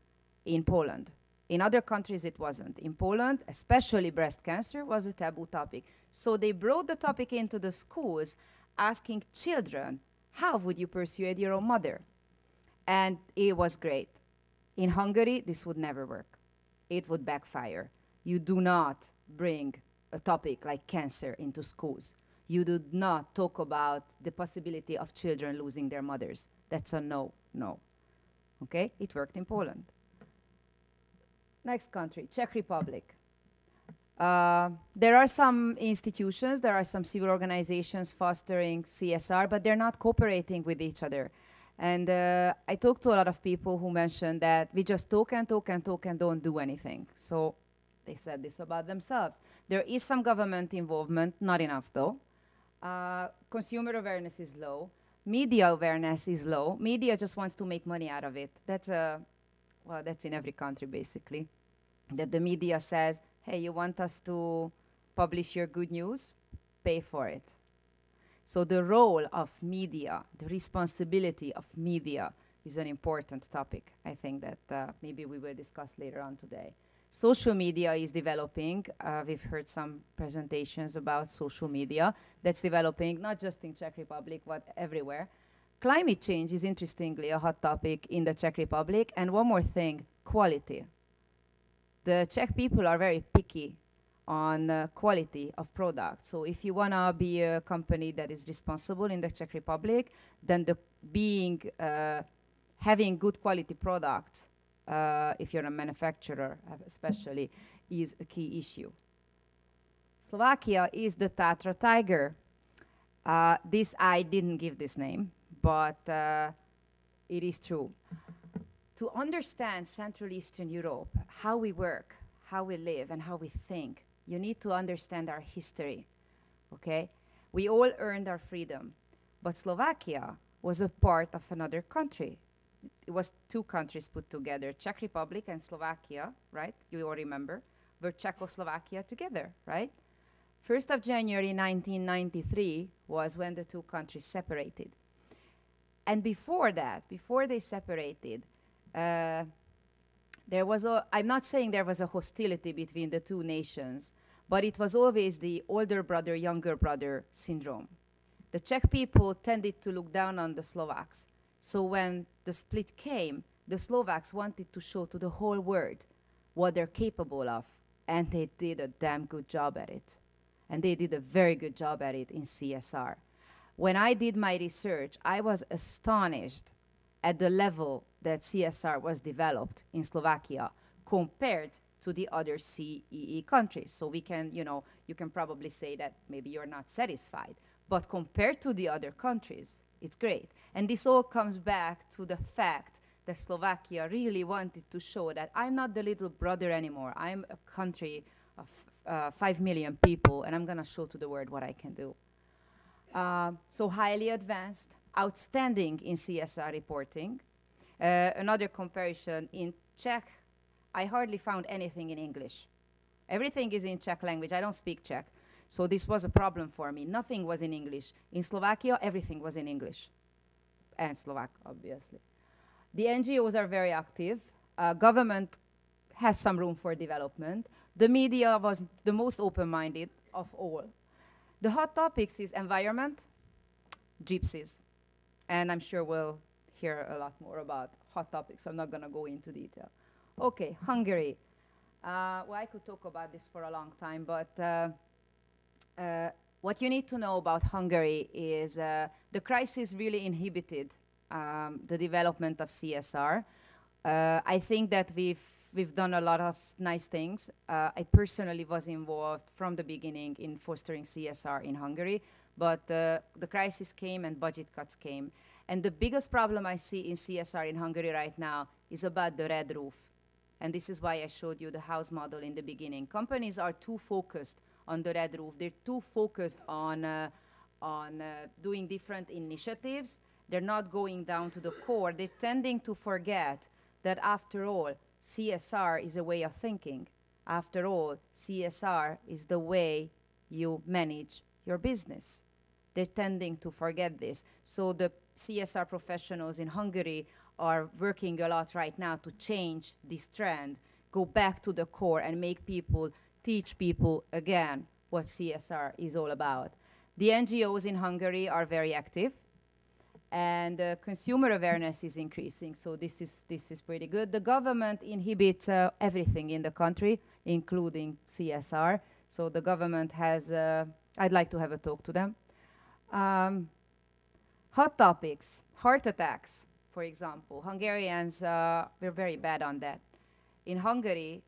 in Poland. In other countries it wasn't. In Poland, especially breast cancer was a taboo topic. So they brought the topic into the schools asking children, how would you persuade your own mother? And it was great. In Hungary, this would never work. It would backfire. You do not bring a topic like cancer into schools. You do not talk about the possibility of children losing their mothers. That's a no. Okay? It worked in Poland. Next country, Czech Republic. There are some institutions, there are some civil organizations fostering CSR, but they're not cooperating with each other. And I talked to a lot of people who mentioned that we just talk and don't do anything. So they said this about themselves. There is some government involvement, not enough though. Consumer awareness is low. Media awareness is low. Media just wants to make money out of it. That's in every country basically. That the media says, hey, you want us to publish your good news? Pay for it. So the role of media, the responsibility of media is an important topic. I think that maybe we will discuss later on today. Social media is developing. We've heard some presentations about social media that's developing, not just in Czech Republic, but everywhere. Climate change is interestingly a hot topic in the Czech Republic. And one more thing, quality. The Czech people are very picky on quality of products. So if you want to be a company that is responsible in the Czech Republic, then having good quality products, if you're a manufacturer especially, is a key issue. Slovakia is the Tatra tiger. I didn't give this name, but it is true. To understand Central Eastern Europe, how we work, how we live, and how we think, you need to understand our history, okay? We all earned our freedom, but Slovakia was a part of another country. It was two countries put together, Czech Republic and Slovakia, right? You all remember, were Czechoslovakia together, right? 1st of January 1993 was when the two countries separated. And before that, before they separated, there was I'm not saying there was a hostility between the two nations, but it was always the older brother, younger brother syndrome. The Czech people tended to look down on the Slovaks. So when the split came, the Slovaks wanted to show to the whole world what they're capable of, and they did a damn good job at it. And they did a very good job at it in CSR. When I did my research, I was astonished at the level that CSR was developed in Slovakia compared to the other CEE countries. So we can, you can probably say that maybe you're not satisfied, but compared to the other countries, it's great. And this all comes back to the fact that Slovakia really wanted to show that I'm not the little brother anymore. I'm a country of 5 million people, and I'm going to show to the world what I can do. So highly advanced, outstanding in CSR reporting. Another comparison, in Czech, I hardly found anything in English. Everything is in Czech language. I don't speak Czech. So this was a problem for me. Nothing was in English. In Slovakia, everything was in English. And Slovak, obviously. The NGOs are very active. Government has some room for development. The media was the most open-minded of all. The hot topics is environment, gypsies. And I'm sure we'll hear a lot more about hot topics. I'm not going to go into detail. Okay, Hungary. Well, I could talk about this for a long time, but what you need to know about Hungary is the crisis really inhibited the development of CSR. I think that we've done a lot of nice things. I personally was involved from the beginning in fostering CSR in Hungary, but the crisis came and budget cuts came. And the biggest problem I see in CSR in Hungary right now is about the red roof. And this is why I showed you the house model in the beginning. Companies are too focused on the red roof. They're too focused on doing different initiatives. They're not going down to the core. They're tending to forget that after all, CSR is a way of thinking. After all, CSR is the way you manage your business. They're tending to forget this. So the CSR professionals in Hungary are working a lot right now to change this trend, go back to the core and make people, teach people again what CSR is all about. The NGOs in Hungary are very active, and consumer awareness is increasing, so this is pretty good. The government inhibits everything in the country, including CSR, so the government has, I'd like to have a talk to them. Hot topics, heart attacks, for example. Hungarians, we're very bad on that. In Hungary,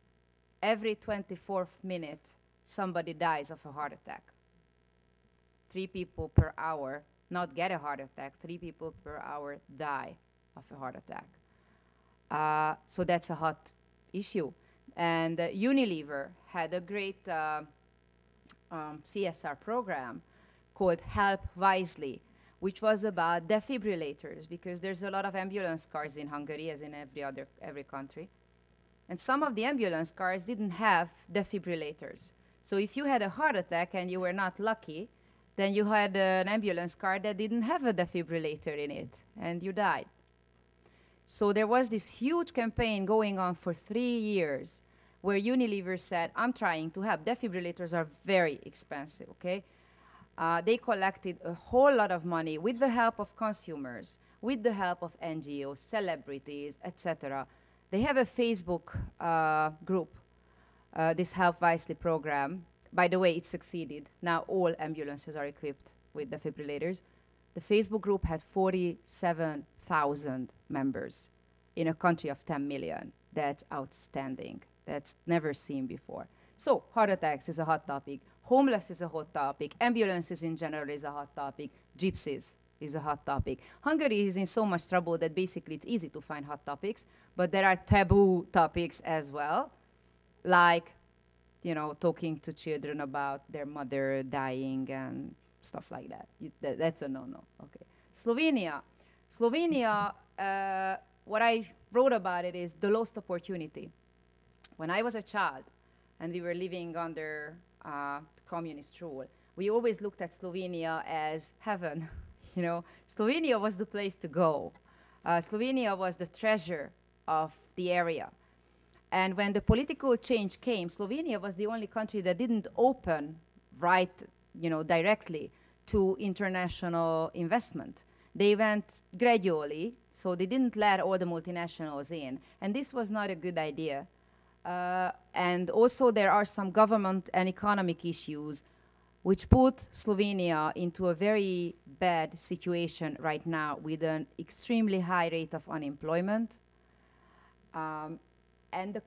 every 24th minute, somebody dies of a heart attack. 3 people per hour not get a heart attack, 3 people per hour die of a heart attack. So that's a hot issue. And Unilever had a great CSR program called Help Wisely, which was about defibrillators, because there's a lot of ambulance cars in Hungary, as in every country. And some of the ambulance cars didn't have defibrillators. So if you had a heart attack and you were not lucky, then you had an ambulance car that didn't have a defibrillator in it, and you died. So there was this huge campaign going on for 3 years where Unilever said, I'm trying to help. Defibrillators are very expensive, okay? They collected a whole lot of money with the help of consumers, with the help of NGOs, celebrities, etc. They have a Facebook group, this Help Wisely program. By the way, it succeeded. Now all ambulances are equipped with defibrillators. The Facebook group had 47,000 members in a country of 10 million. That's outstanding. That's never seen before. So heart attacks is a hot topic. Homeless is a hot topic. Ambulances in general is a hot topic. Gypsies is a hot topic. Hungary is in so much trouble that basically it's easy to find hot topics, but there are taboo topics as well, like, you know, talking to children about their mother dying and stuff like that. That's a no-no. Okay. Slovenia. Slovenia, what I wrote about it is the lost opportunity. When I was a child and we were living under communist rule, we always looked at Slovenia as heaven. You know, Slovenia was the place to go. Slovenia was the treasure of the area. And when the political change came, Slovenia was the only country that didn't open directly to international investment. They went gradually, so they didn't let all the multinationals in. And this was not a good idea. And also there are some government and economic issues which put Slovenia into a very bad situation right now with an extremely high rate of unemployment. And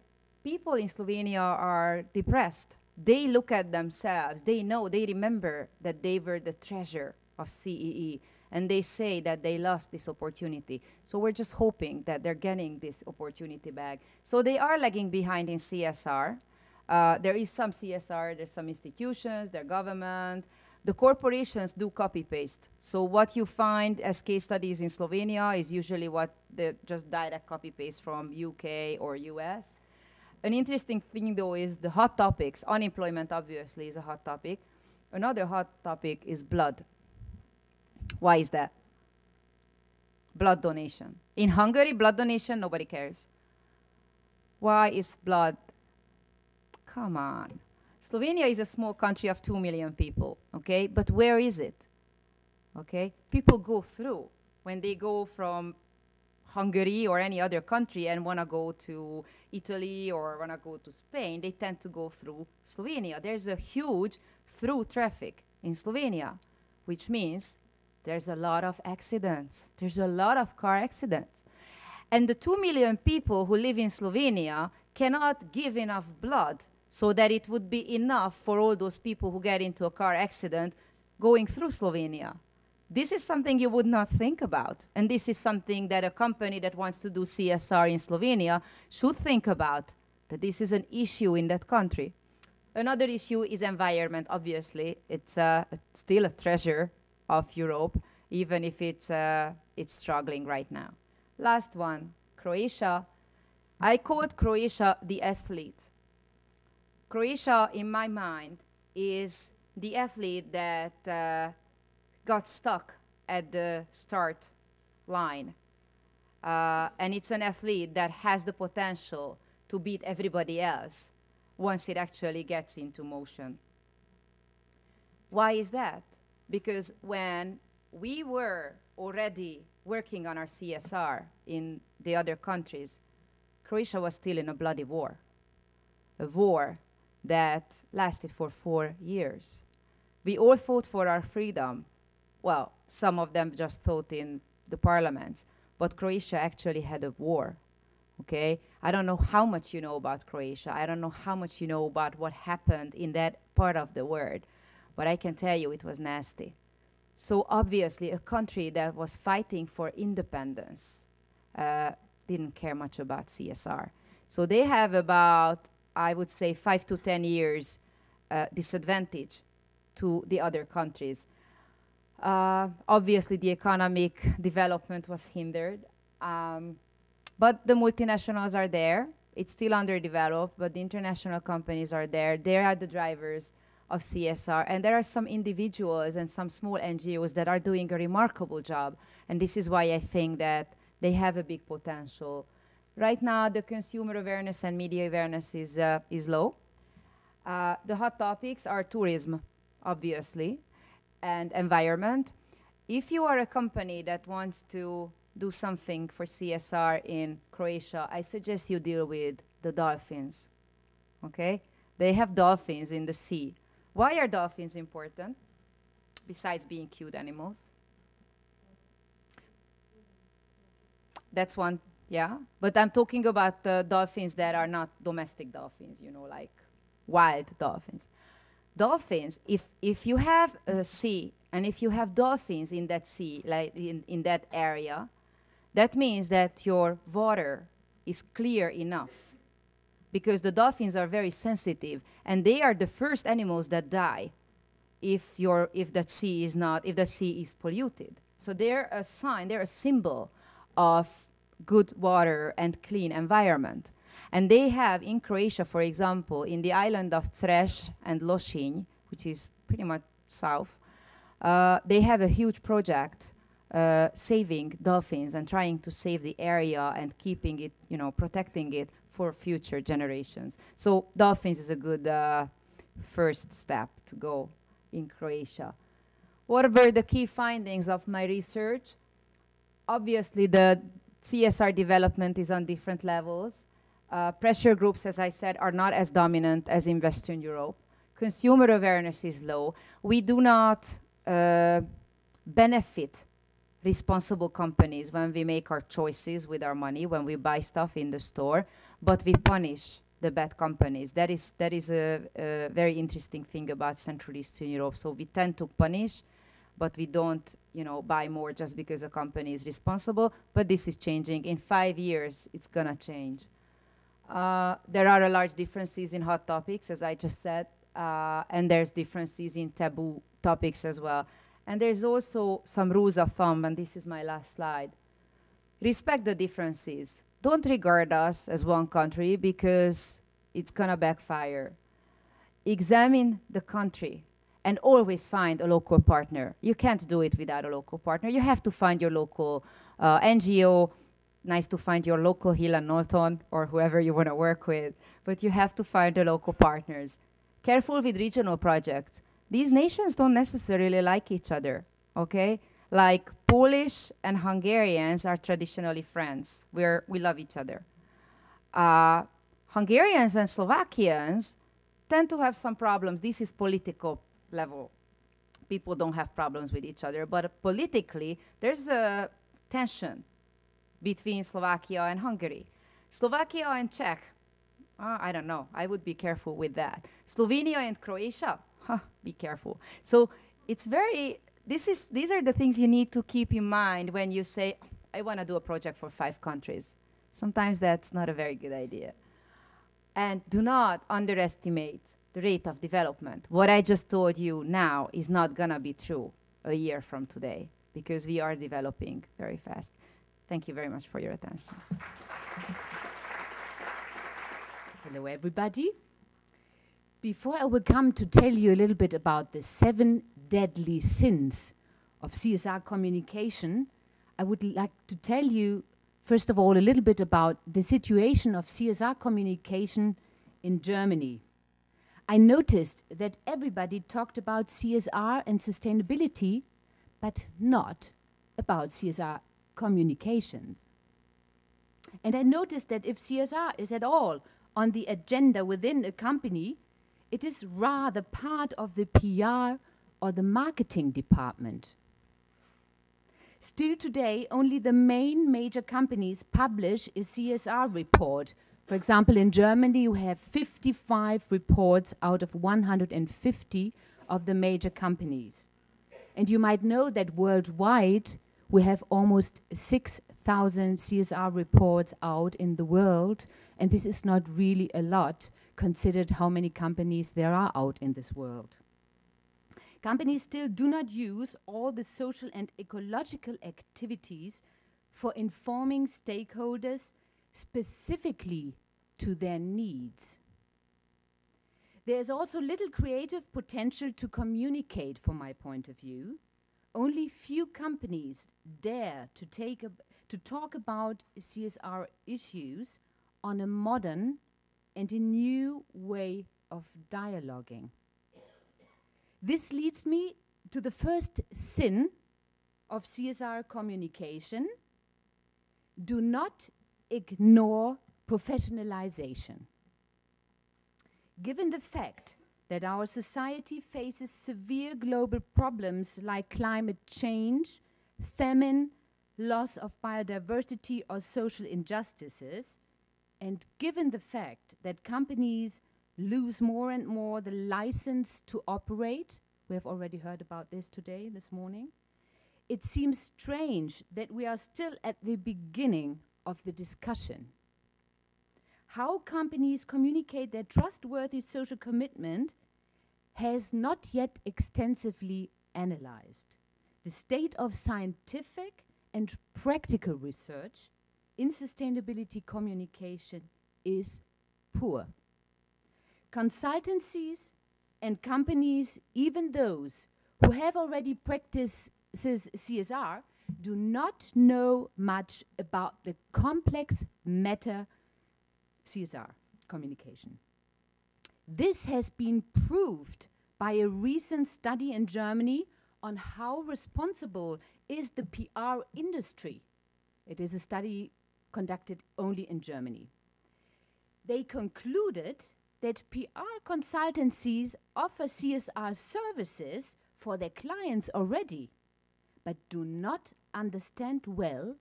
people in Slovenia are depressed. They look at themselves. They know, they remember that they were the treasure of CEE. And they say that they lost this opportunity. So we're just hoping that they're getting this opportunity back. So they are lagging behind in CSR. There is some CSR, there's some institutions, their government. The corporations do copy-paste. So what you find as case studies in Slovenia is usually what they just direct copy-paste from UK or US. An interesting thing, though, is the hot topics. Unemployment, obviously, is a hot topic. Another hot topic is blood. Why is that? Blood donation. In Hungary, blood donation, nobody cares. Why is blood? Come on. Slovenia is a small country of 2 million people, okay? But where is it? Okay? People go through. When they go from Hungary or any other country and want to go to Italy or want to go to Spain, they tend to go through Slovenia. There's a huge through traffic in Slovenia, which means there's a lot of accidents. There's a lot of car accidents. And the 2 million people who live in Slovenia cannot give enough blood so that it would be enough for all those people who get into a car accident going through Slovenia. This is something you would not think about. And this is something that a company that wants to do CSR in Slovenia should think about, that this is an issue in that country. Another issue is environment, obviously. It's still a treasure of Europe, even if it's struggling right now. Last one, Croatia. I called Croatia the athlete. Croatia, in my mind, is the athlete that got stuck at the start line. And it's an athlete that has the potential to beat everybody else once it actually gets into motion. Why is that? Because when we were already working on our CSR in the other countries, Croatia was still in a bloody war. A war that lasted for 4 years. We all fought for our freedom. Well, some of them just fought in the parliaments, but Croatia actually had a war, okay? I don't know how much you know about Croatia. I don't know how much you know about what happened in that part of the world, but I can tell you it was nasty. So obviously a country that was fighting for independence didn't care much about CSR. So they have about, I would say, 5 to 10 years disadvantage to the other countries. Obviously, the economic development was hindered, but the multinationals are there. It's still underdeveloped, but the international companies are there. They are the drivers of CSR, and there are some individuals and some small NGOs that are doing a remarkable job, and this is why I think that they have a big potential. Right now, the consumer awareness and media awareness is low. The hot topics are tourism, obviously, and environment. If you are a company that wants to do something for CSR in Croatia, I suggest you deal with the dolphins, okay? They have dolphins in the sea. Why are dolphins important, besides being cute animals? That's one, yeah? But I'm talking about dolphins that are not domestic dolphins, you know, like wild dolphins. Dolphins, if you have a sea and if you have dolphins in that sea, like in that area, that means that your water is clear enough, because the dolphins are very sensitive and they are the first animals that die if the sea is polluted. So they're a sign, they're a symbol of good water and clean environment. And they have in Croatia, for example, in the island of Cres and Lošinj, which is pretty much south, they have a huge project saving dolphins and trying to save the area and keeping it, you know, protecting it for future generations. So dolphins is a good first step to go in Croatia. What were the key findings of my research? Obviously, the CSR development is on different levels. Pressure groups, as I said, are not as dominant as in Western Europe. Consumer awareness is low. We do not benefit responsible companies when we make our choices with our money, when we buy stuff in the store, but we punish the bad companies. That is a very interesting thing about Central Eastern Europe. So we tend to punish, but we don't, buy more just because a company is responsible. But this is changing. In 5 years, it's gonna change. There are large differences in hot topics, as I just said, and there's differences in taboo topics as well. And there's also some rules of thumb, and this is my last slide. Respect the differences. Don't regard us as one country because it's gonna backfire. Examine the country and always find a local partner. You can't do it without a local partner. You have to find your local NGO. Nice to find your local Hill and Norton or whoever you wanna work with, but you have to find the local partners. Careful with regional projects. These nations don't necessarily like each other, okay? Like Polish and Hungarians are traditionally friends. We love each other. Hungarians and Slovakians tend to have some problems. This is political level. People don't have problems with each other, but politically, there's a tension between Slovakia and Hungary. Slovakia and Czech, I don't know. I would be careful with that. Slovenia and Croatia, be careful. So it's very, these are the things you need to keep in mind when you say, I want to do a project for 5 countries. Sometimes that's not a very good idea. And do not underestimate the rate of development. What I just told you now is not gonna be true a year from today because we are developing very fast. Thank you very much for your attention.
Hello, everybody. Before I will come to tell you a little bit about the 7 deadly sins of CSR communication, I would like to tell you, first of all, a little bit about the situation of CSR communication in Germany. I noticed that everybody talked about CSR and sustainability, but not about CSR communications. And I noticed that if CSR is at all on the agenda within a company, it is rather part of the PR or the marketing department. Still today, only the main major companies publish a CSR report. For example, in Germany, you have 55 reports out of 150 of the major companies. And you might know that worldwide, we have almost 6,000 CSR reports out in the world, and this is not really a lot, considered how many companies there are out in this world. Companies still do not use all the social and ecological activities for informing stakeholders specifically to their needs. There is also little creative potential to communicate, from my point of view. Only few companies dare to talk about CSR issues on a modern and a new way of dialoguing. This leads me to the first sin of CSR communication. Do not ignore professionalization. Given the fact that our society faces severe global problems like climate change, famine, loss of biodiversity, or social injustices, and given the fact that companies lose more and more the license to operate, we have already heard about this today, this morning, it seems strange that we are still at the beginning of the discussion. How companies communicate their trustworthy social commitment has not yet extensively analyzed. The state of scientific and practical research in sustainability communication is poor. Consultancies and companies, even those who have already practiced CSR, do not know much about the complex matter CSR communication. This has been proved by a recent study in Germany on how responsible is the PR industry. It is a study conducted only in Germany. They concluded that PR consultancies offer CSR services for their clients already, but do not understand well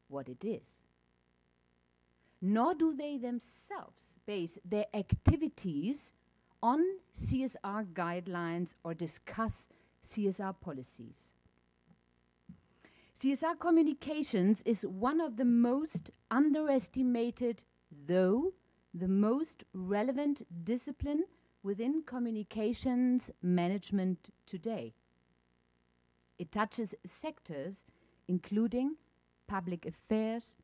what it is. nor do they themselves base their activities on CSR guidelines or discuss CSR policies. CSR communications is one of the most underestimated, though the most relevant discipline within communications management today. It touches sectors including public affairs,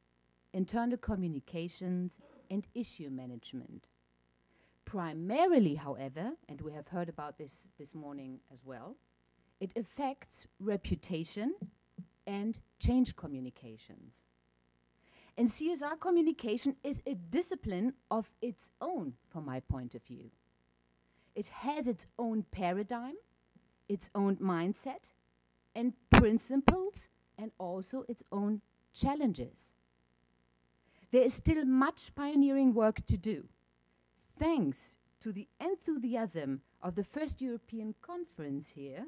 internal communications, and issue management. Primarily, however, and we have heard about this morning as well, it affects reputation and change communications. And CSR communication is a discipline of its own, from my point of view. It has its own paradigm, its own mindset, and principles, and also its own challenges. There is still much pioneering work to do. Thanks to the enthusiasm of the first European conference here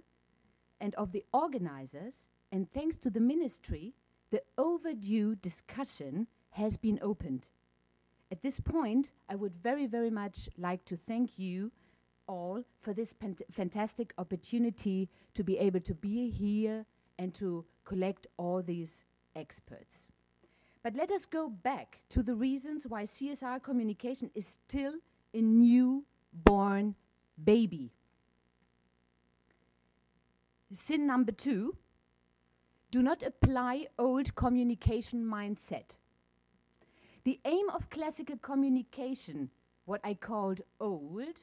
and of the organizers, and thanks to the ministry, the overdue discussion has been opened. At this point, I would very, very much like to thank you all for this fantastic opportunity to be able to be here and to collect all these experts. But let us go back to the reasons why CSR communication is still a newborn baby. Sin number 2, do not apply old communication mindset. The aim of classical communication, what I called old,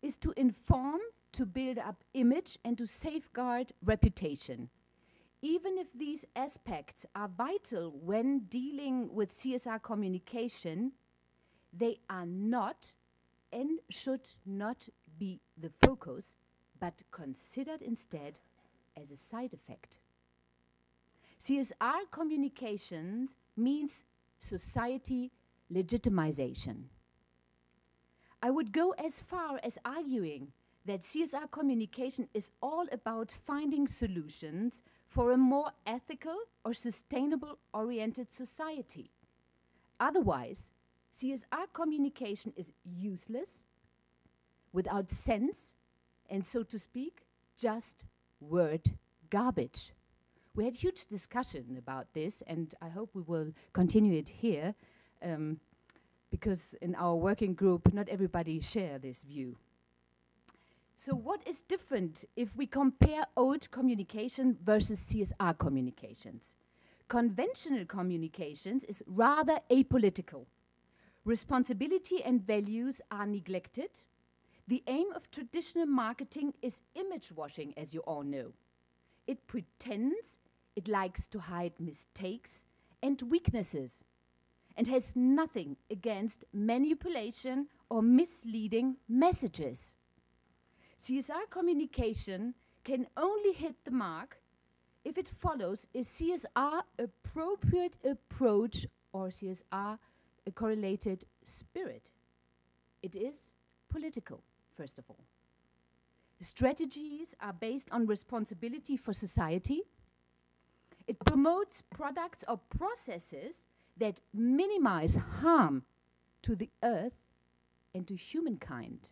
is to inform, to build up image, and to safeguard reputation. Even if these aspects are vital when dealing with CSR communication, they are not and should not be the focus, but considered instead as a side effect. CSR communications means society legitimization. I would go as far as arguing that CSR communication is all about finding solutions for a more ethical or sustainable oriented society. Otherwise, CSR communication is useless, without sense, and so to speak, just word garbage. We had huge discussion about this, and I hope we will continue it here, because in our working group, not everybody share this view. So what is different if we compare old communication versus CSR communications? Conventional communications is rather apolitical. Responsibility and values are neglected. The aim of traditional marketing is image washing, as you all know. It pretends, it likes to hide mistakes and weaknesses, and has nothing against manipulation or misleading messages. CSR communication can only hit the mark if it follows a CSR appropriate approach or CSR a correlated spirit. It is political, first of all. Strategies are based on responsibility for society. It promotes products or processes that minimize harm to the earth and to humankind.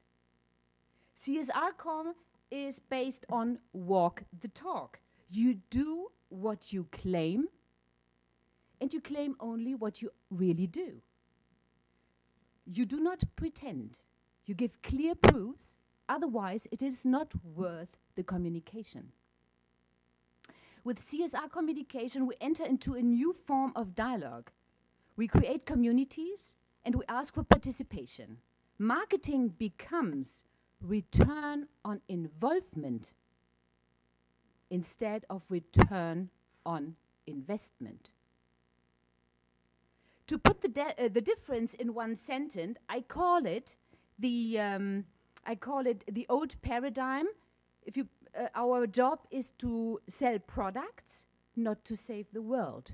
CSR com is based on walk the talk. You do what you claim, and you claim only what you really do. You do not pretend. You give clear proofs, otherwise it is not worth the communication. With CSR communication, we enter into a new form of dialogue. We create communities, and we ask for participation. Marketing becomes return on involvement instead of return on investment. To put the difference in one sentence, I call it the old paradigm. If you, our job is to sell products, not to save the world.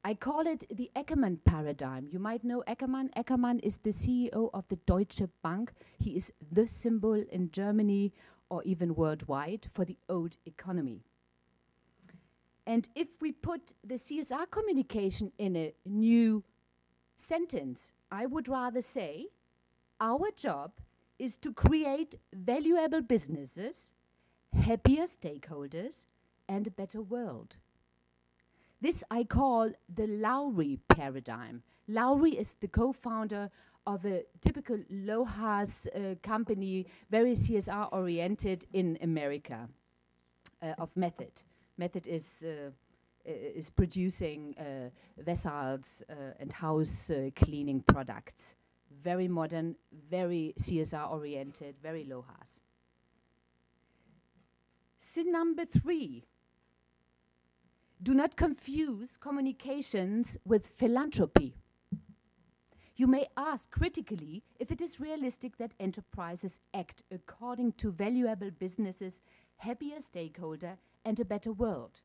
I call it the Ackermann paradigm. You might know Ackermann. Ackermann is the CEO of the Deutsche Bank. He is the symbol in Germany or even worldwide for the old economy. And if we put the CSR communication in a new sentence, I would rather say, our job is to create valuable businesses, happier stakeholders, and a better world. This I call the Lowry paradigm. Lowry is the co-founder of a typical LOHAS company, very CSR-oriented in America, of Method. Method is producing vessels and house cleaning products. Very modern, very CSR-oriented, very LOHAS. Sin number 3. Do not confuse communications with philanthropy. You may ask critically if it is realistic that enterprises act according to valuable businesses, happier stakeholder, and a better world.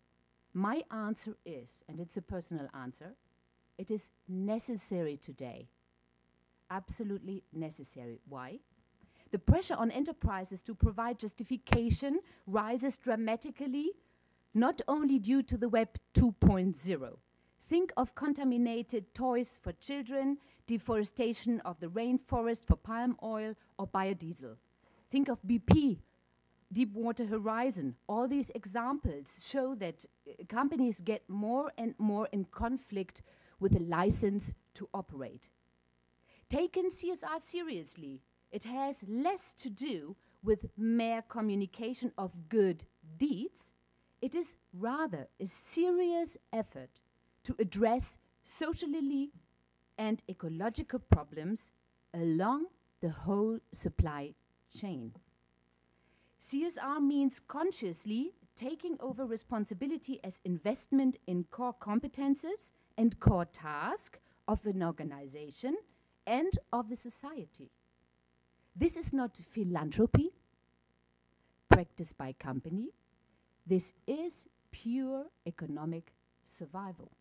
My answer is, and it's a personal answer, it is necessary today. Absolutely necessary. Why? The pressure on enterprises to provide justification rises dramatically, not only due to the Web 2.0. Think of contaminated toys for children, deforestation of the rainforest for palm oil or biodiesel. Think of BP, Deepwater Horizon. All these examples show that companies get more and more in conflict with a license to operate. Taken CSR seriously, it has less to do with mere communication of good deeds. It is rather a serious effort to address socially and ecological problems along the whole supply chain. CSR means consciously taking over responsibility as investment in core competences and core tasks of an organization and of the society. This is not philanthropy practiced by company. This is pure economic survival.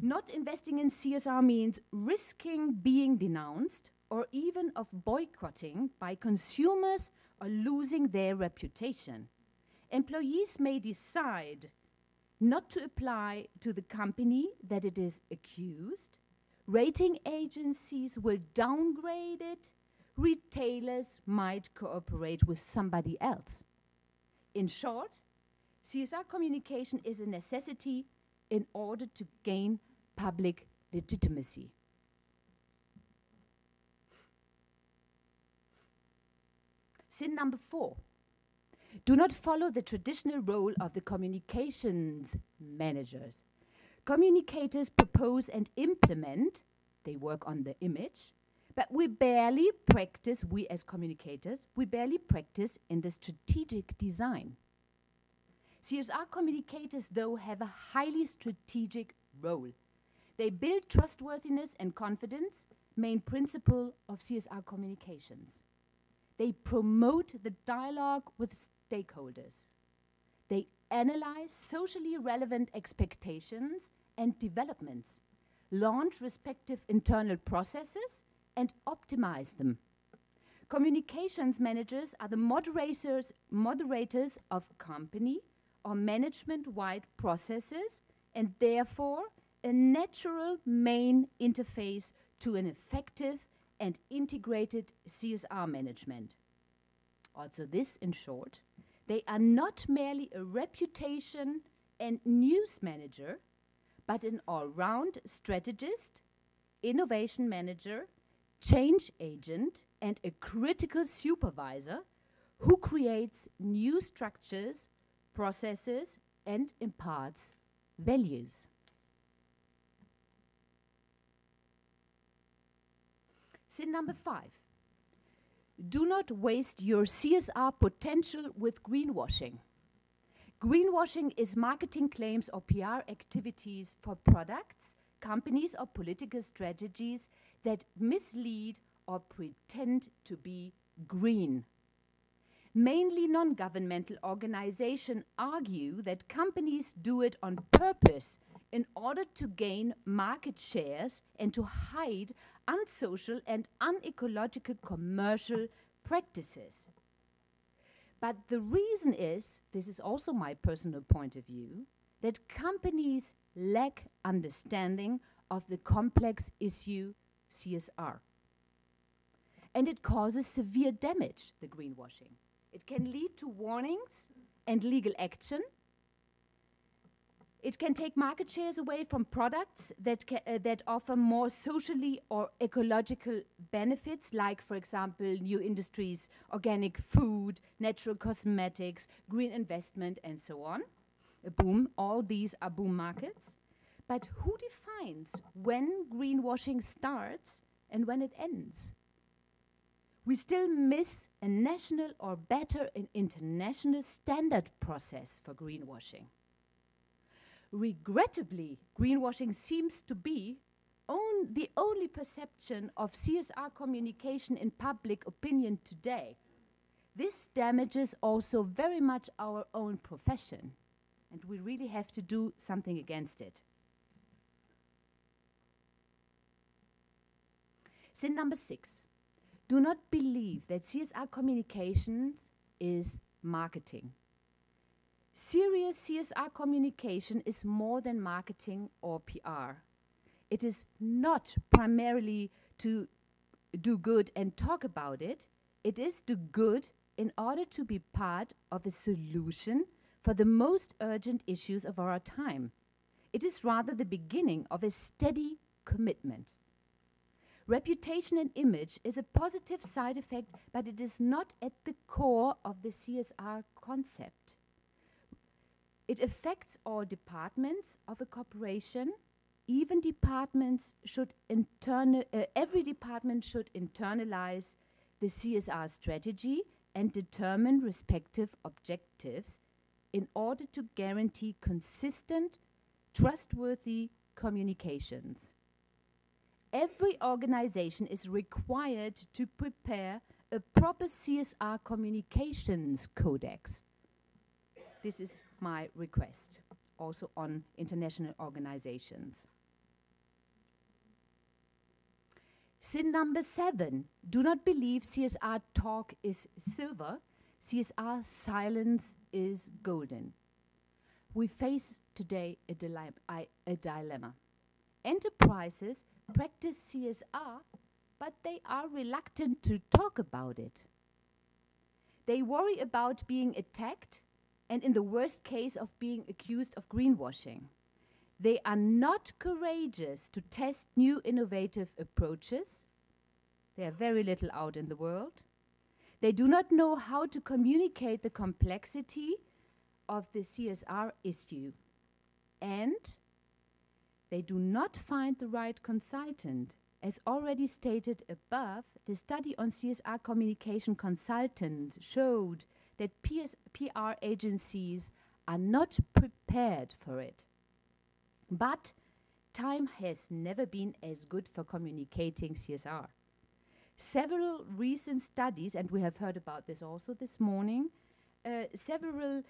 Not investing in CSR means risking being denounced or even of boycotting by consumers or losing their reputation. Employees may decide not to apply to the company that it is accused. Rating agencies will downgrade it. Retailers might cooperate with somebody else. In short, CSR communication is a necessity in order to gain public legitimacy. Sin number 4. Do not follow the traditional role of the communications managers. Communicators propose and implement, they work on the image, but we barely practice, we as communicators, we barely practice in the strategic design. CSR communicators, though, have a highly strategic role. They build trustworthiness and confidence, main principle of CSR communications. They promote the dialogue with stakeholders. They analyze socially relevant expectations and developments, launch respective internal processes, and optimize them. Communications managers are the moderators of company or management-wide processes and therefore a natural main interface to an effective and integrated CSR management. Also this, in short, they are not merely a reputation and news manager, but an all-round strategist, innovation manager, change agent, and a critical supervisor who creates new structures, processes, and imparts values. Sin number 5. Do not waste your CSR potential with greenwashing. Greenwashing is marketing claims or PR activities for products, companies, or political strategies that mislead or pretend to be green. Mainly non-governmental organizations argue that companies do it on purpose in order to gain market shares and to hide unsocial and unecological commercial practices. But the reason is, this is also my personal point of view, that companies lack understanding of the complex issue CSR. And it causes severe damage, the greenwashing. It can lead to warnings and legal action. It can take market shares away from products that offer more socially or ecological benefits, like, for example, new industries, organic food, natural cosmetics, green investment, and so on. A boom, all these are boom markets. But who defines when greenwashing starts and when it ends? We still miss a national or better an international standard process for greenwashing. Regrettably, greenwashing seems to be the only perception of CSR communication in public opinion today. This damages also very much our own profession, and we really have to do something against it. Sin number 6. Do not believe that CSR communications is marketing. Serious CSR communication is more than marketing or PR. It is not primarily to do good and talk about it. It is do good in order to be part of a solution for the most urgent issues of our time. It is rather the beginning of a steady commitment. Reputation and image is a positive side effect, but it is not at the core of the CSR concept. It affects all departments of a corporation. Even departments should every department should internalize the CSR strategy and determine respective objectives in order to guarantee consistent, trustworthy communications. Every organization is required to prepare a proper CSR communications codex. This is my request, also on international organizations. Sin number 7, do not believe CSR talk is silver, CSR silence is golden. We face today a dilemma. Enterprises practice CSR, but they are reluctant to talk about it. They worry about being attacked and, in the worst case, of being accused of greenwashing. They are not courageous to test new innovative approaches. They are very little out in the world. They do not know how to communicate the complexity of the CSR issue. And they do not find the right consultant. As already stated above, the study on CSR communication consultants showed that PR agencies are not prepared for it. But time has never been as good for communicating CSR. Several recent studies, and we have heard about this also this morning, several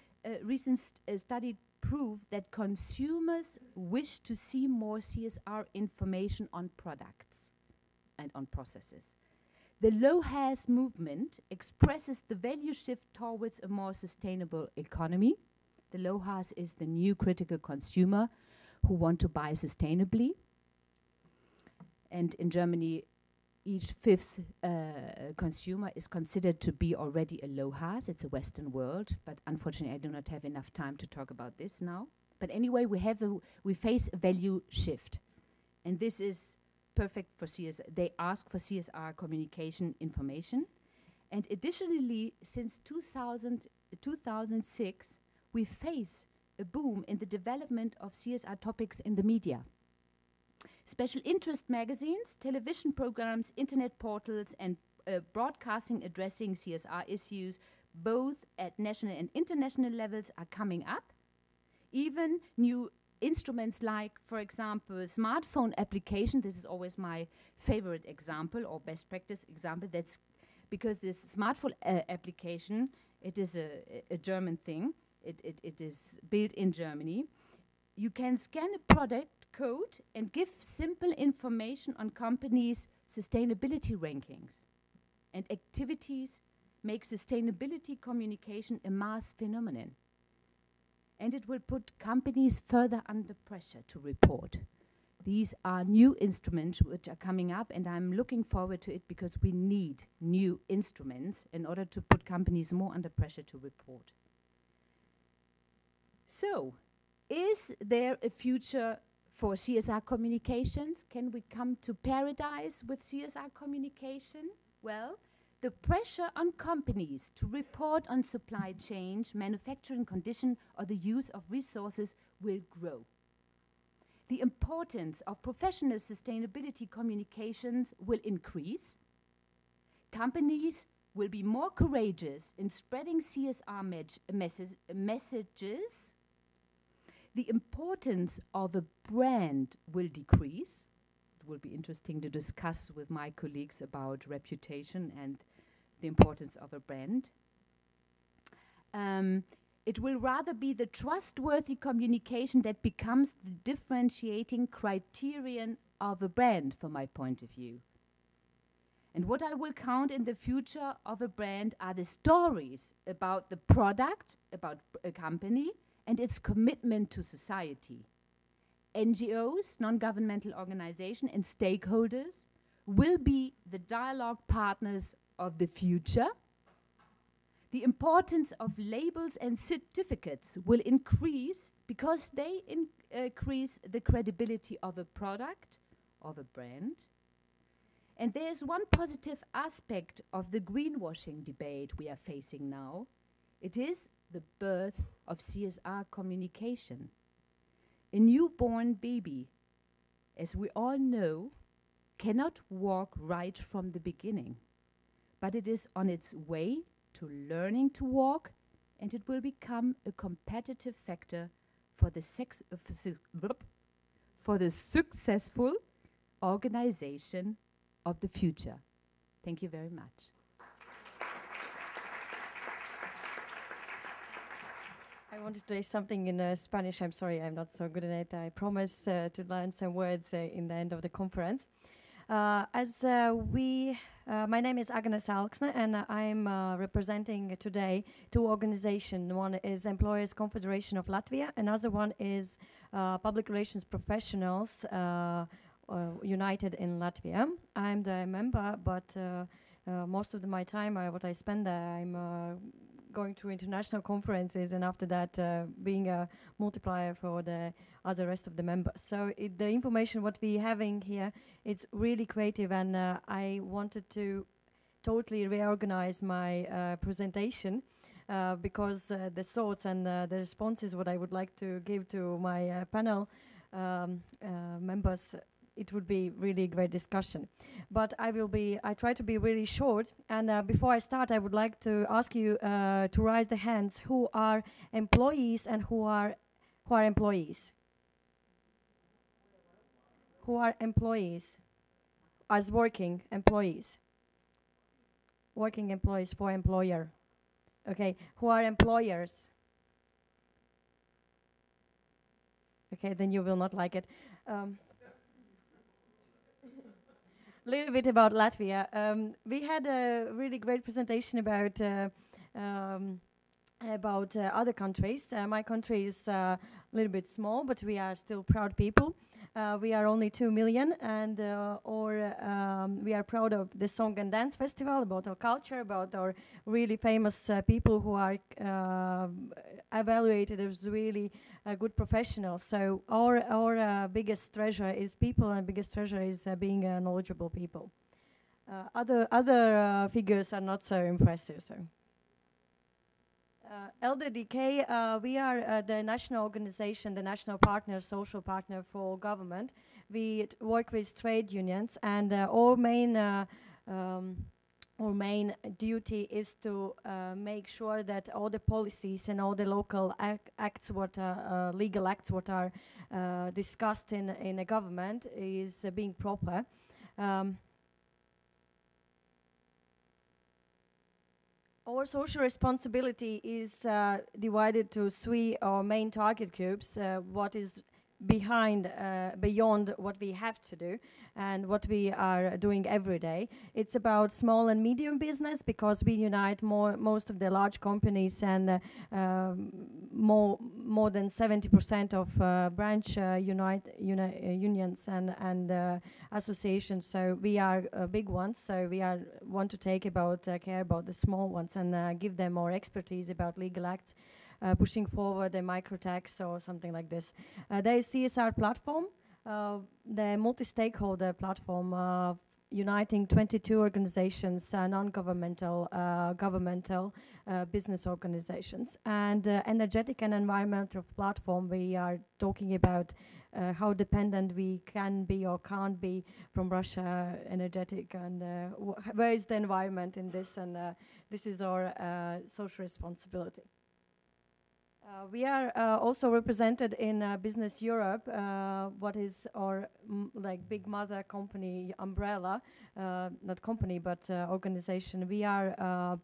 recent studies prove that consumers wish to see more CSR information on products and on processes. The low-has movement expresses the value shift towards a more sustainable economy. The low-has is the new critical consumer who want to buy sustainably. And in Germany, each 5th consumer is considered to be already a low-has. It's a Western world, but unfortunately I do not have enough time to talk about this now. But anyway, we face a value shift. And this is perfect for CSR. They ask for CSR communication information. And additionally, since 2006, we face a boom in the development of CSR topics in the media. Special interest magazines, television programs, internet portals, and broadcasting addressing CSR issues, both at national and international levels, are coming up. Even new instruments like, for example, smartphone application. This is always my favorite example or best practice example. That's because this smartphone application, it is a German thing. It is built in Germany. You can scan a product code and give simple information on companies' sustainability rankings. And activities make sustainability communication a mass phenomenon. And it will put companies further under pressure to report. These are new instruments which are coming up, and I'm looking forward to it because we need new instruments in order to put companies more under pressure to report. So, is there a future for CSR communications? Can we come to paradise with CSR communication? Well, the pressure on companies to report on supply chain, manufacturing condition, or the use of resources will grow. The importance of professional sustainability communications will increase. Companies will be more courageous in spreading CSR messages. The importance of a brand will decrease. It will be interesting to discuss with my colleagues about reputation and the importance of a brand. It will rather be the trustworthy communication that becomes the differentiating criterion of a brand, from my point of view. And what I will count in the future of a brand are the stories about the product, about a company, and its commitment to society. NGOs, non-governmental organizations, and stakeholders will be the dialogue partners of the future. The importance of labels and certificates will increase because they increase the credibility of a product, of a brand. And there's one positive aspect of the greenwashing debate we are facing now. It is the birth of CSR communication. A newborn baby, as we all know, cannot walk right from the beginning, but it is on its way to learning to walk, and it will become a competitive factor for the successful organization of the future. Thank you very much.
I wanted to say something in Spanish. I'm sorry, I'm not so good at it. I promise to learn some words in the end of the conference. My name is Agnese Alksne, and I'm representing today two organizations. One is Employers Confederation of Latvia, another one is Public Relations Professionals United in Latvia. I'm the member, but most of my time, what I spend there, I'm going to international conferences, and after that being a multiplier for the other rest of the members. So the information what we having here, it's really creative, and I wanted to totally reorganize my presentation because the thoughts and the responses what I would like to give to my panel members, it would be really great discussion. But I try to be really short, and before I start, I would like to ask you to raise the hands who are employees and who are employees. Who are employees as working employees? Working employees for employer. Okay, who are employers? Okay, then you will not like it. Little bit about Latvia. We had a really great presentation about other countries. My country is a little bit small, but we are still proud people. We are only 2 million, and we are proud of the Song and Dance Festival, about our culture, about our really famous people who are evaluated as really good professionals. So our biggest treasure is people, and biggest treasure is being knowledgeable people. Other figures are not so impressive. So. LDDK, we are the national organization, the national partner, social partner for government. We work with trade unions, and our main duty is to make sure that all the policies and all the local acts, legal acts, what are discussed in a government is being proper. Our social responsibility is divided to three main target groups. What is beyond what we have to do and what we are doing every day. It's about small and medium business because we unite most of the large companies and more than 70% of branch unions and associations. So we are big ones. So we want to care about the small ones and give them more expertise about legal acts. Pushing forward a micro-tax or something like this. There is CSR platform, the multi-stakeholder platform uniting 22 organizations, non-governmental, governmental, business organizations. And energetic and environmental platform, we are talking about how dependent we can be or can't be from Russia energetic and where is the environment in this, and this is our social responsibility. We are also represented in Business Europe, what is our big mother company umbrella, not company but organization. We are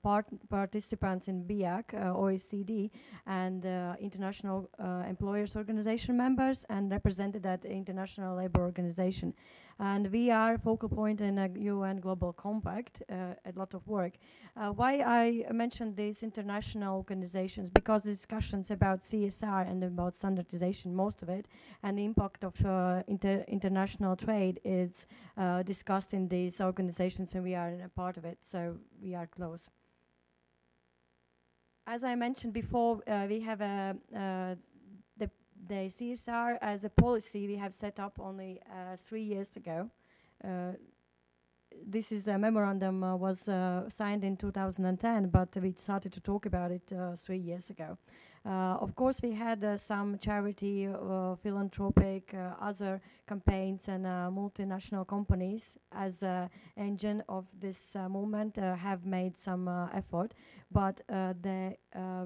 participants in BIAC, OECD, and International Employers Organization members, and represented at International Labour Organization. And we are focal point in a UN Global Compact, a lot of work. Why I mentioned these international organizations? Because discussions about CSR and about standardization, most of it, and the impact of international trade is discussed in these organizations, and we are a part of it, so we are close. As I mentioned before, we have the CSR as a policy we have set up only 3 years ago. This is a memorandum was signed in 2010, but we started to talk about it 3 years ago. Of course, we had some charity, philanthropic, other campaigns, and multinational companies as engine of this movement have made some effort. But the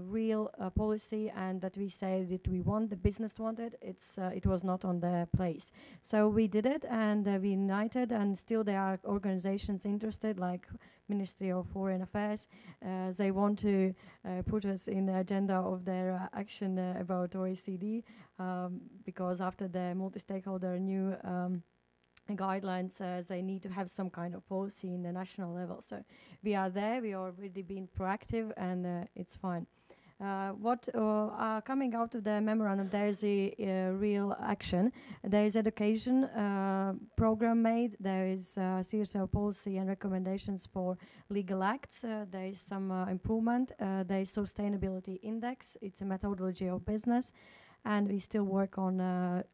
real policy and that we say that we want, the business wanted, it was not on the place. So we did it, and we united, and still there are organizations interested, like Ministry of Foreign Affairs. They want to put us in the agenda of their action about OECD, because after the multi-stakeholder new guidelines, they need to have some kind of policy in the national level. So we are there, we are already being proactive, and it's fine. What coming out of the memorandum, there is a real action. There is education program made. There is CSR policy and recommendations for legal acts. There is some improvement. There is sustainability index. It's a methodology of business. And we still work on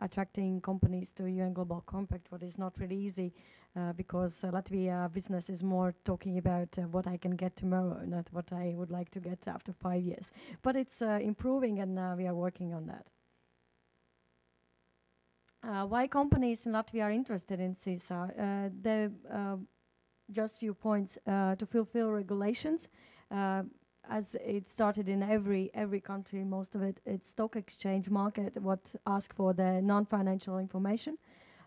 attracting companies to UN Global Compact, what is not really easy because Latvia business is more talking about what I can get tomorrow, not what I would like to get after 5 years. But it's improving, and we are working on that. Why companies in Latvia are interested in CSR? Just few points to fulfill regulations. As it started in every country, most of it, it's stock exchange market, what ask for the non-financial information.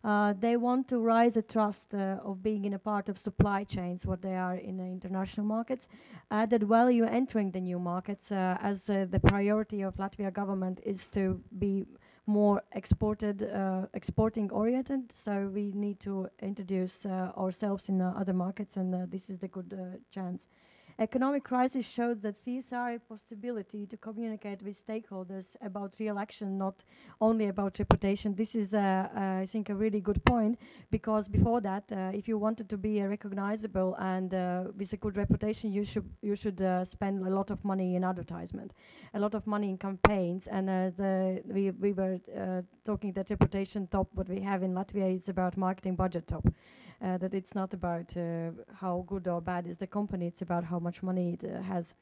They want to raise the trust of being in a part of supply chains, what they are in the international markets. Added value entering the new markets, as the priority of Latvia government is to be more exporting oriented. So we need to introduce ourselves in other markets, and this is the good chance. Economic crisis showed that CSR possibility to communicate with stakeholders about real action, not only about reputation. This is, I think, a really good point, because before that, if you wanted to be recognizable and with a good reputation, you should spend a lot of money in advertisement, a lot of money in campaigns, and we were talking that reputation top. What we have in Latvia is about marketing budget top. That it's not about how good or bad is the company, it's about how much money it has.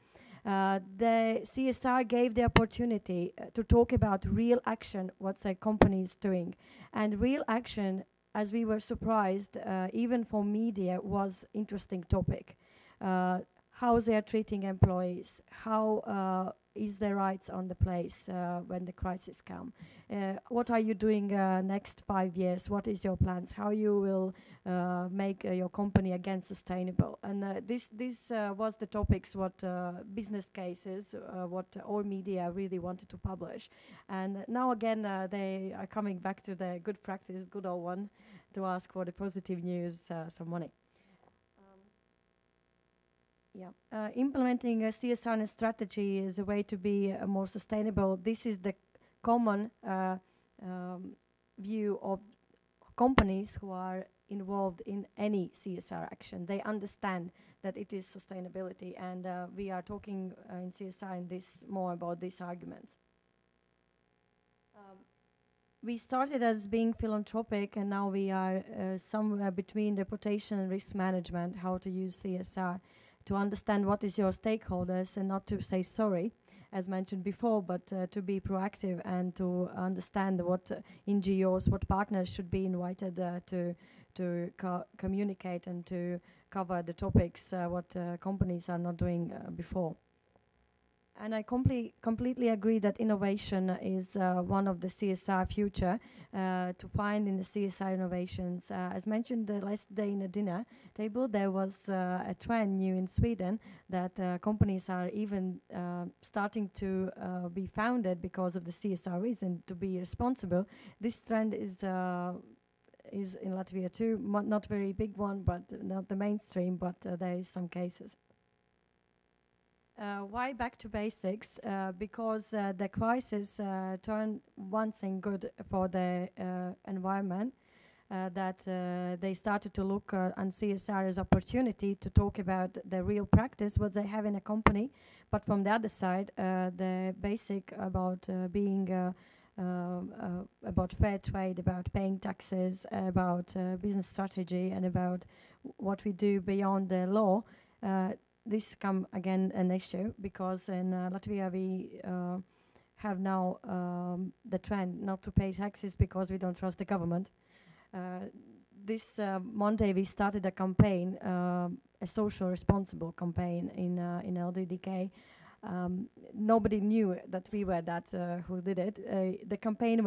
The CSR gave the opportunity to talk about real action, what the company is doing. And real action, as we were surprised, even for media, was interesting topic. how they are treating employees, how is their rights on the place when the crisis come. What are you doing next 5 years? What is your plans? How you will make your company again sustainable? And this was the topics what business cases, what all media really wanted to publish. And now again they are coming back to the good practice, good old one, to ask for the positive news, some money. Implementing a CSR strategy is a way to be more sustainable. This is the common view of companies who are involved in any CSR action. They understand that it is sustainability, and we are talking in CSR in this more about these arguments. We started as being philanthropic, and now we are somewhere between reputation and risk management, how to use CSR to understand what is your stakeholders and not to say sorry, as mentioned before, but to be proactive and to understand what NGOs, what partners should be invited to communicate and to cover the topics what companies are not doing before. And I completely agree that innovation is one of the CSR future to find in the CSR innovations. As mentioned the last day in a dinner table, there was a trend new in Sweden that companies are even starting to be founded because of the CSR reason to be responsible. This trend is in Latvia too, not very big one, but not the mainstream, but there is some cases. Why back to basics? Because the crisis turned one thing good for the environment, that they started to look on CSR as opportunity to talk about the real practice, what they have in a company. But from the other side, the basic about being about fair trade, about paying taxes, about business strategy, and about what we do beyond the law. This come again an issue because in Latvia we have now the trend not to pay taxes because we don't trust the government. This Monday we started a campaign, a social responsible campaign in LDDK. Nobody knew that we were that who did it. The campaign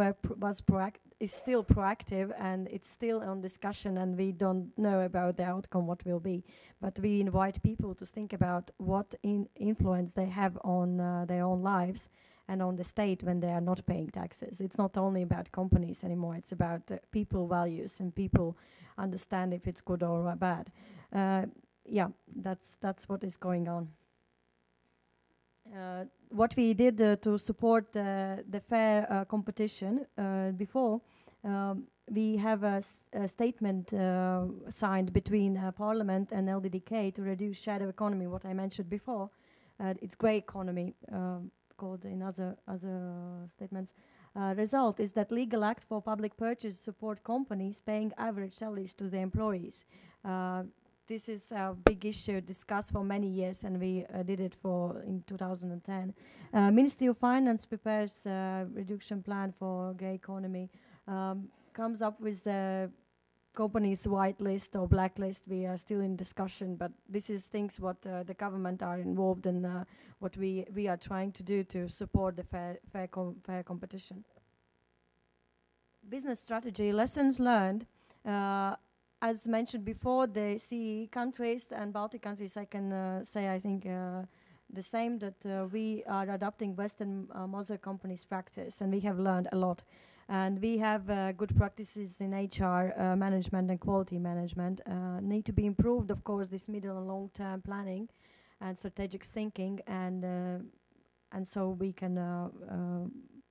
is still proactive, and it's still on discussion, and we don't know about the outcome, what will be. But we invite people to think about what influence they have on their own lives and on the state when they are not paying taxes. It's not only about companies anymore, it's about people values and people understand if it's good or bad. Yeah, that's what is going on. What we did to support the fair competition before, we have a statement signed between Parliament and LDDK to reduce shadow economy, what I mentioned before. It's grey economy, called in other statements. Result is that legal act for public purchase support companies paying average salaries to their employees. This is a big issue discussed for many years, and we did it in 2010. Ministry of Finance prepares a reduction plan for grey economy, comes up with the company's white list or black list. We are still in discussion, but this is things what the government are involved in, what we are trying to do to support the fair competition. Business strategy, lessons learned. As mentioned before, the CEE countries and Baltic countries, I can say, I think, the same, that we are adopting Western mother companies practice, and we have learned a lot. And we have good practices in HR management and quality management. Need to be improved, of course, this middle and long-term planning and strategic thinking, and so we can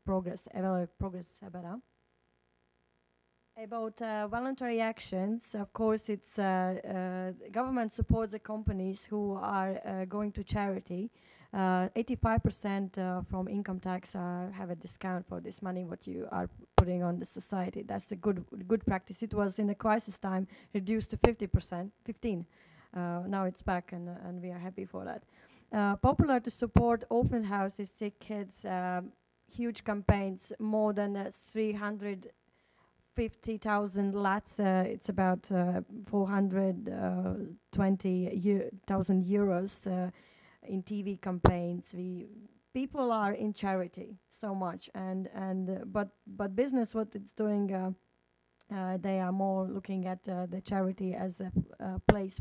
evaluate progress better. About voluntary actions, of course, it's government supports the companies who are going to charity. 85% from income tax have a discount for this money what you are putting on the society. That's a good practice. It was in the crisis time reduced to 15%. Now it's back, and we are happy for that. Popular to support orphan houses, sick kids, huge campaigns, more than 300 50,000 lats, it's about 420,000 euros in TV campaigns. People are in charity so much, but business, what it's doing, they are more looking at the charity as a place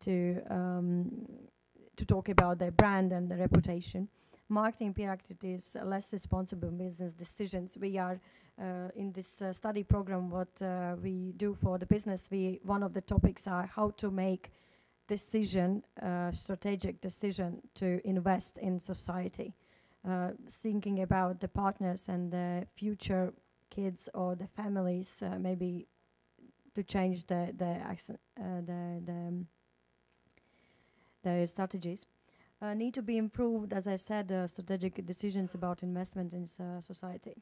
to talk about their brand and the reputation. Marketing peer activities, less responsible business decisions. We are in this study program. What we do for the business, one of the topics are how to make strategic decision to invest in society, thinking about the partners and the future kids or the families, maybe to change the strategies. Need to be improved, as I said, strategic decisions about investment in society.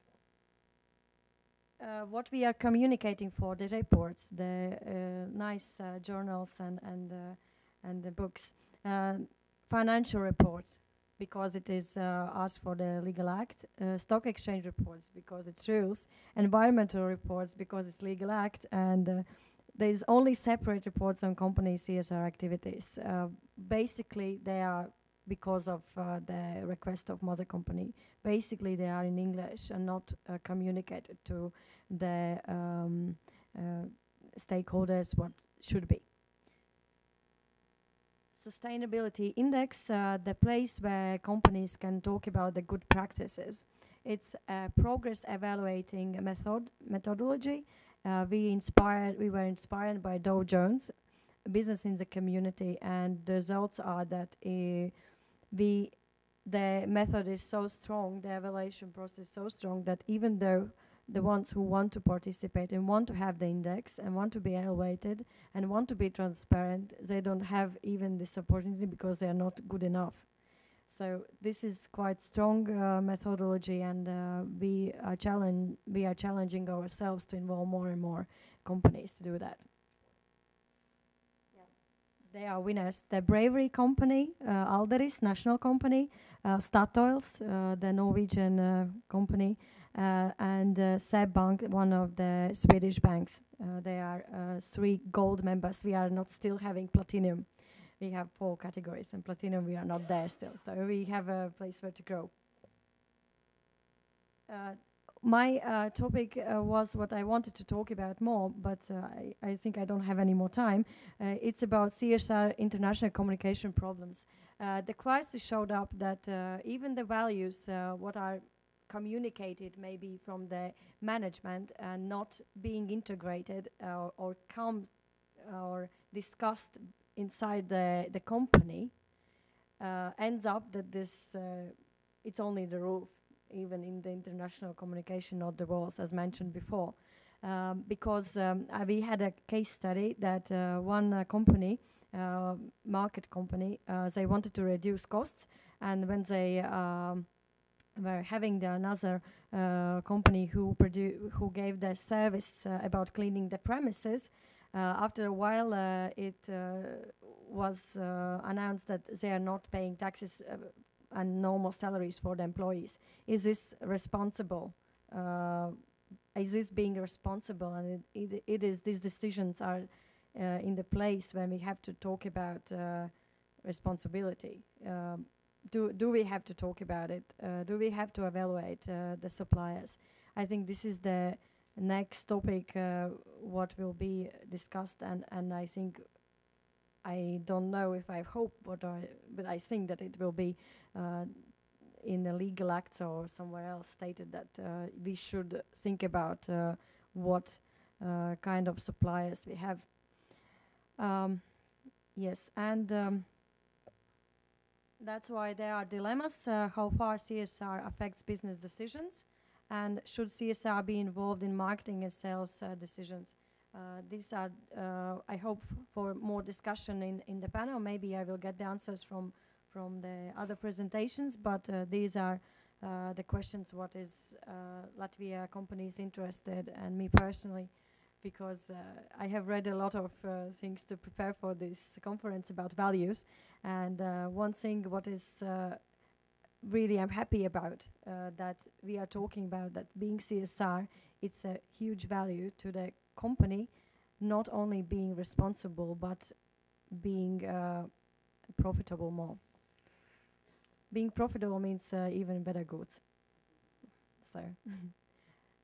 What we are communicating for the reports, the nice journals and the books, financial reports, because it is asked for the legal act, stock exchange reports because it's rules, environmental reports because it's legal act, and there's only separate reports on company CSR activities. Basically, they are because of the request of mother company. Basically, they are in English and not communicated to the stakeholders what should be. Sustainability index, the place where companies can talk about the good practices. It's a progress evaluating methodology. We were inspired by Dow Jones, business in the community, and the results are that the method is so strong, the evaluation process is so strong that even though the ones who want to participate and want to have the index and want to be evaluated and want to be transparent, they don't have even this opportunity because they are not good enough. So this is quite strong methodology, and we are challenging ourselves to involve more and more companies to do that. They are winners. The Bravery company, Alderis, national company, Statoils, the Norwegian company, and SEB Bank, one of the Swedish banks. They are 3 gold members. We are not still having platinum. We have 4 categories, and platinum we are not there still. So we have a place where to grow. My topic was what I wanted to talk about more, but I think I don't have any more time. It's about CSR international communication problems. The crisis showed up that even the values, what are communicated maybe from the management and not being integrated or discussed inside the company, ends up that this it's only the roof, even in the international communication, not the walls, as mentioned before. Because we had a case study that one company, market company, they wanted to reduce costs, and when they were having another company who gave the service about cleaning the premises, after a while it was announced that they are not paying taxes and normal salaries for the employees. Is this responsible? Is this being responsible? And it is. These decisions are in the place when we have to talk about responsibility. Do we have to talk about it? Do we have to evaluate the suppliers? I think this is the next topic what will be discussed, and I think, I don't know if I hope, but I think that it will be in the legal acts or somewhere else stated that we should think about what kind of suppliers we have. Yes, and that's why there are dilemmas, how far CSR affects business decisions, and should CSR be involved in marketing and sales decisions. These are, I hope, for more discussion in the panel. Maybe I will get the answers from the other presentations, but these are the questions what is Latvia companies interested, and me personally, because I have read a lot of things to prepare for this conference about values, and one thing what is really I'm happy about, that we are talking about, that being CSR it's a huge value to the company, not only being responsible, but being profitable more. Being profitable means even better goods. So,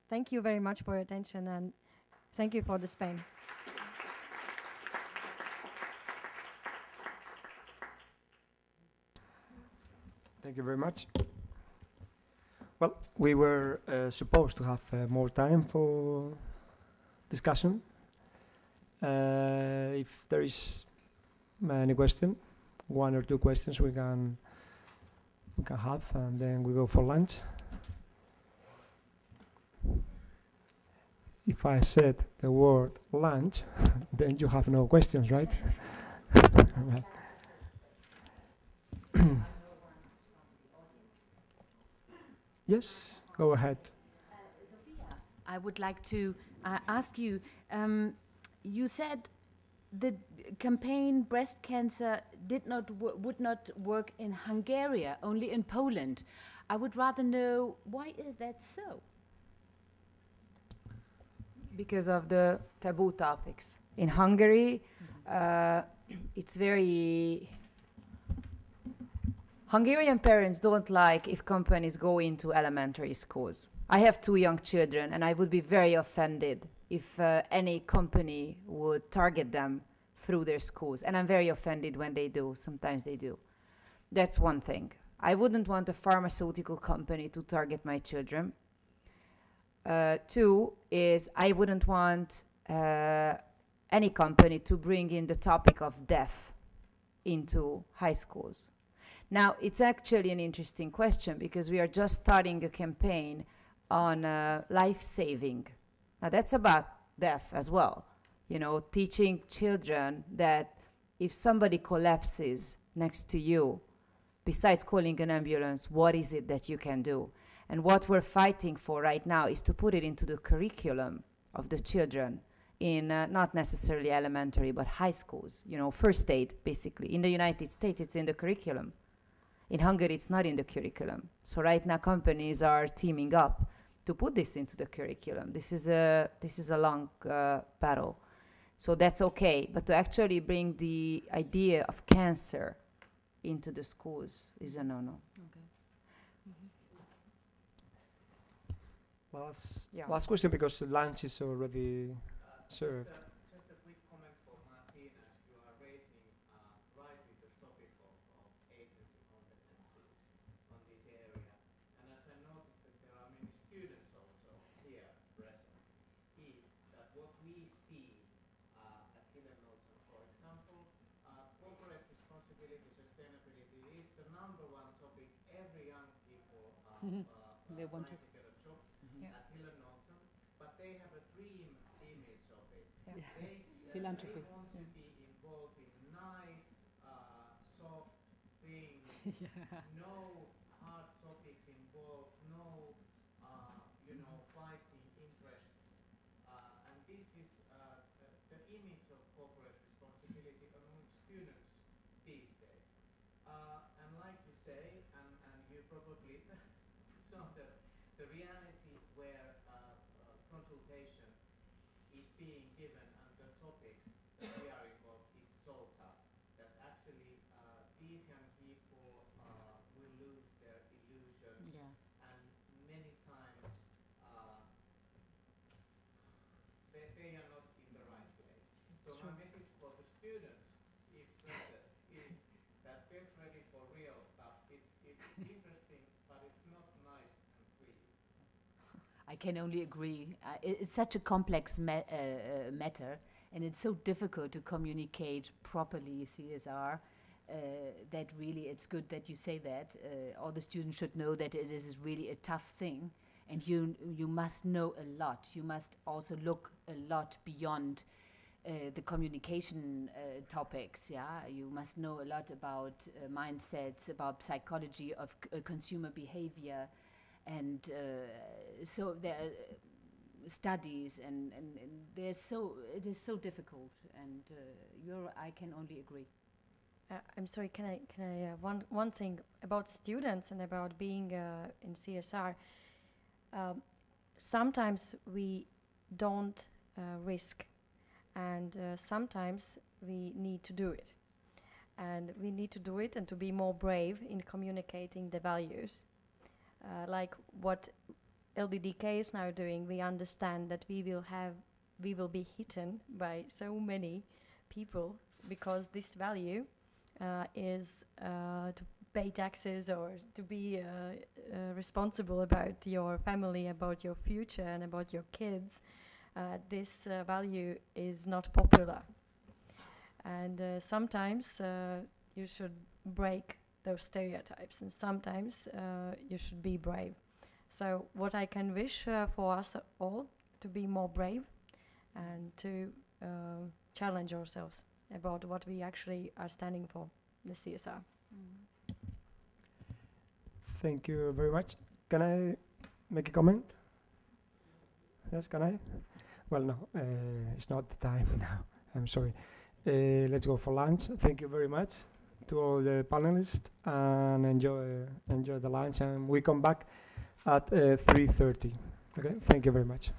thank you very much for your attention, and thank you for the Spain.
Thank you very much. Well, we were supposed to have more time for discussion. If there is any question, 1 or 2 questions we can have, and then we go for lunch. If I said the word lunch, then you have no questions, right? Yes, go ahead.
Zsofia, I would like to ask you, you said the campaign breast cancer would not work in Hungary, only in Poland. I would rather know, why is that so?
Because of the taboo topics. In Hungary, it's very... Hungarian parents don't like if companies go into elementary schools. I have 2 young children, and I would be very offended if any company would target them through their schools. And I'm very offended when they do. Sometimes they do. That's one thing. I wouldn't want a pharmaceutical company to target my children. 2 is I wouldn't want any company to bring in the topic of death into high schools. Now, it's actually an interesting question because we are just starting a campaign on life-saving. Now, that's about death as well. You know, teaching children that if somebody collapses next to you, besides calling an ambulance, what is it that you can do? And what we're fighting for right now is to put it into the curriculum of the children in not necessarily elementary, but high schools. You know, first aid, basically. In the United States, it's in the curriculum. In Hungary, it's not in the curriculum. So right now, companies are teaming up to put this into the curriculum. This is a long battle. So that's okay. But to actually bring the idea of cancer into the schools is a no-no.
Okay.
Last question, because lunch is already served.
Just a quick comment for Martina, as you are raising rightly the topic of agency competencies on this area. And as I noticed that there are many students also here present, is that what we see at Hillenauton, for example, corporate responsibility, sustainability is the #1 topic every young people
They want to
get a job at Hillenauton, but they have a dream image of it.
Yeah.
Philanthropy. They want to be involved in nice, soft things, no hard topics involved, no, fighting interests. And this is the image of corporate responsibility among students these days. And like you say, and you probably saw the reality where consultation is being given and the topics that we are involved is so tough that actually these young people will lose their illusions, and many times they are not in the right place. So my message for the students, if present, is that get ready for real stuff. It's interesting, but it's not nice and free.
I can only agree. It's such a complex matter, and it's so difficult to communicate properly CSR that really it's good that you say that. All the students should know that it is really a tough thing, and you must know a lot. You must also look a lot beyond the communication topics. Yeah, you must know a lot about mindsets, about psychology of consumer behavior. And so there are studies, and it is so difficult, and I can only agree.
I'm sorry, can I one thing about students and about being in CSR. sometimes we don't risk, and sometimes we need to do it. And we need to do it and to be more brave in communicating the values. Like what LBDK is now doing, we understand that we will be hidden by so many people, because this value is to pay taxes or to be responsible about your family, about your future and about your kids. This value is not popular. And sometimes you should break those stereotypes, and sometimes you should be brave. So what I can wish for us all, to be more brave and to challenge ourselves about what we actually are standing for, the CSR.
Thank you very much. Can I make a comment? Yes, can I? Well, no, it's not the time now. I'm sorry. Let's go for lunch. Thank you very much to all the panelists, and enjoy the lunch. And we come back at 3:30. Okay, thank you very much.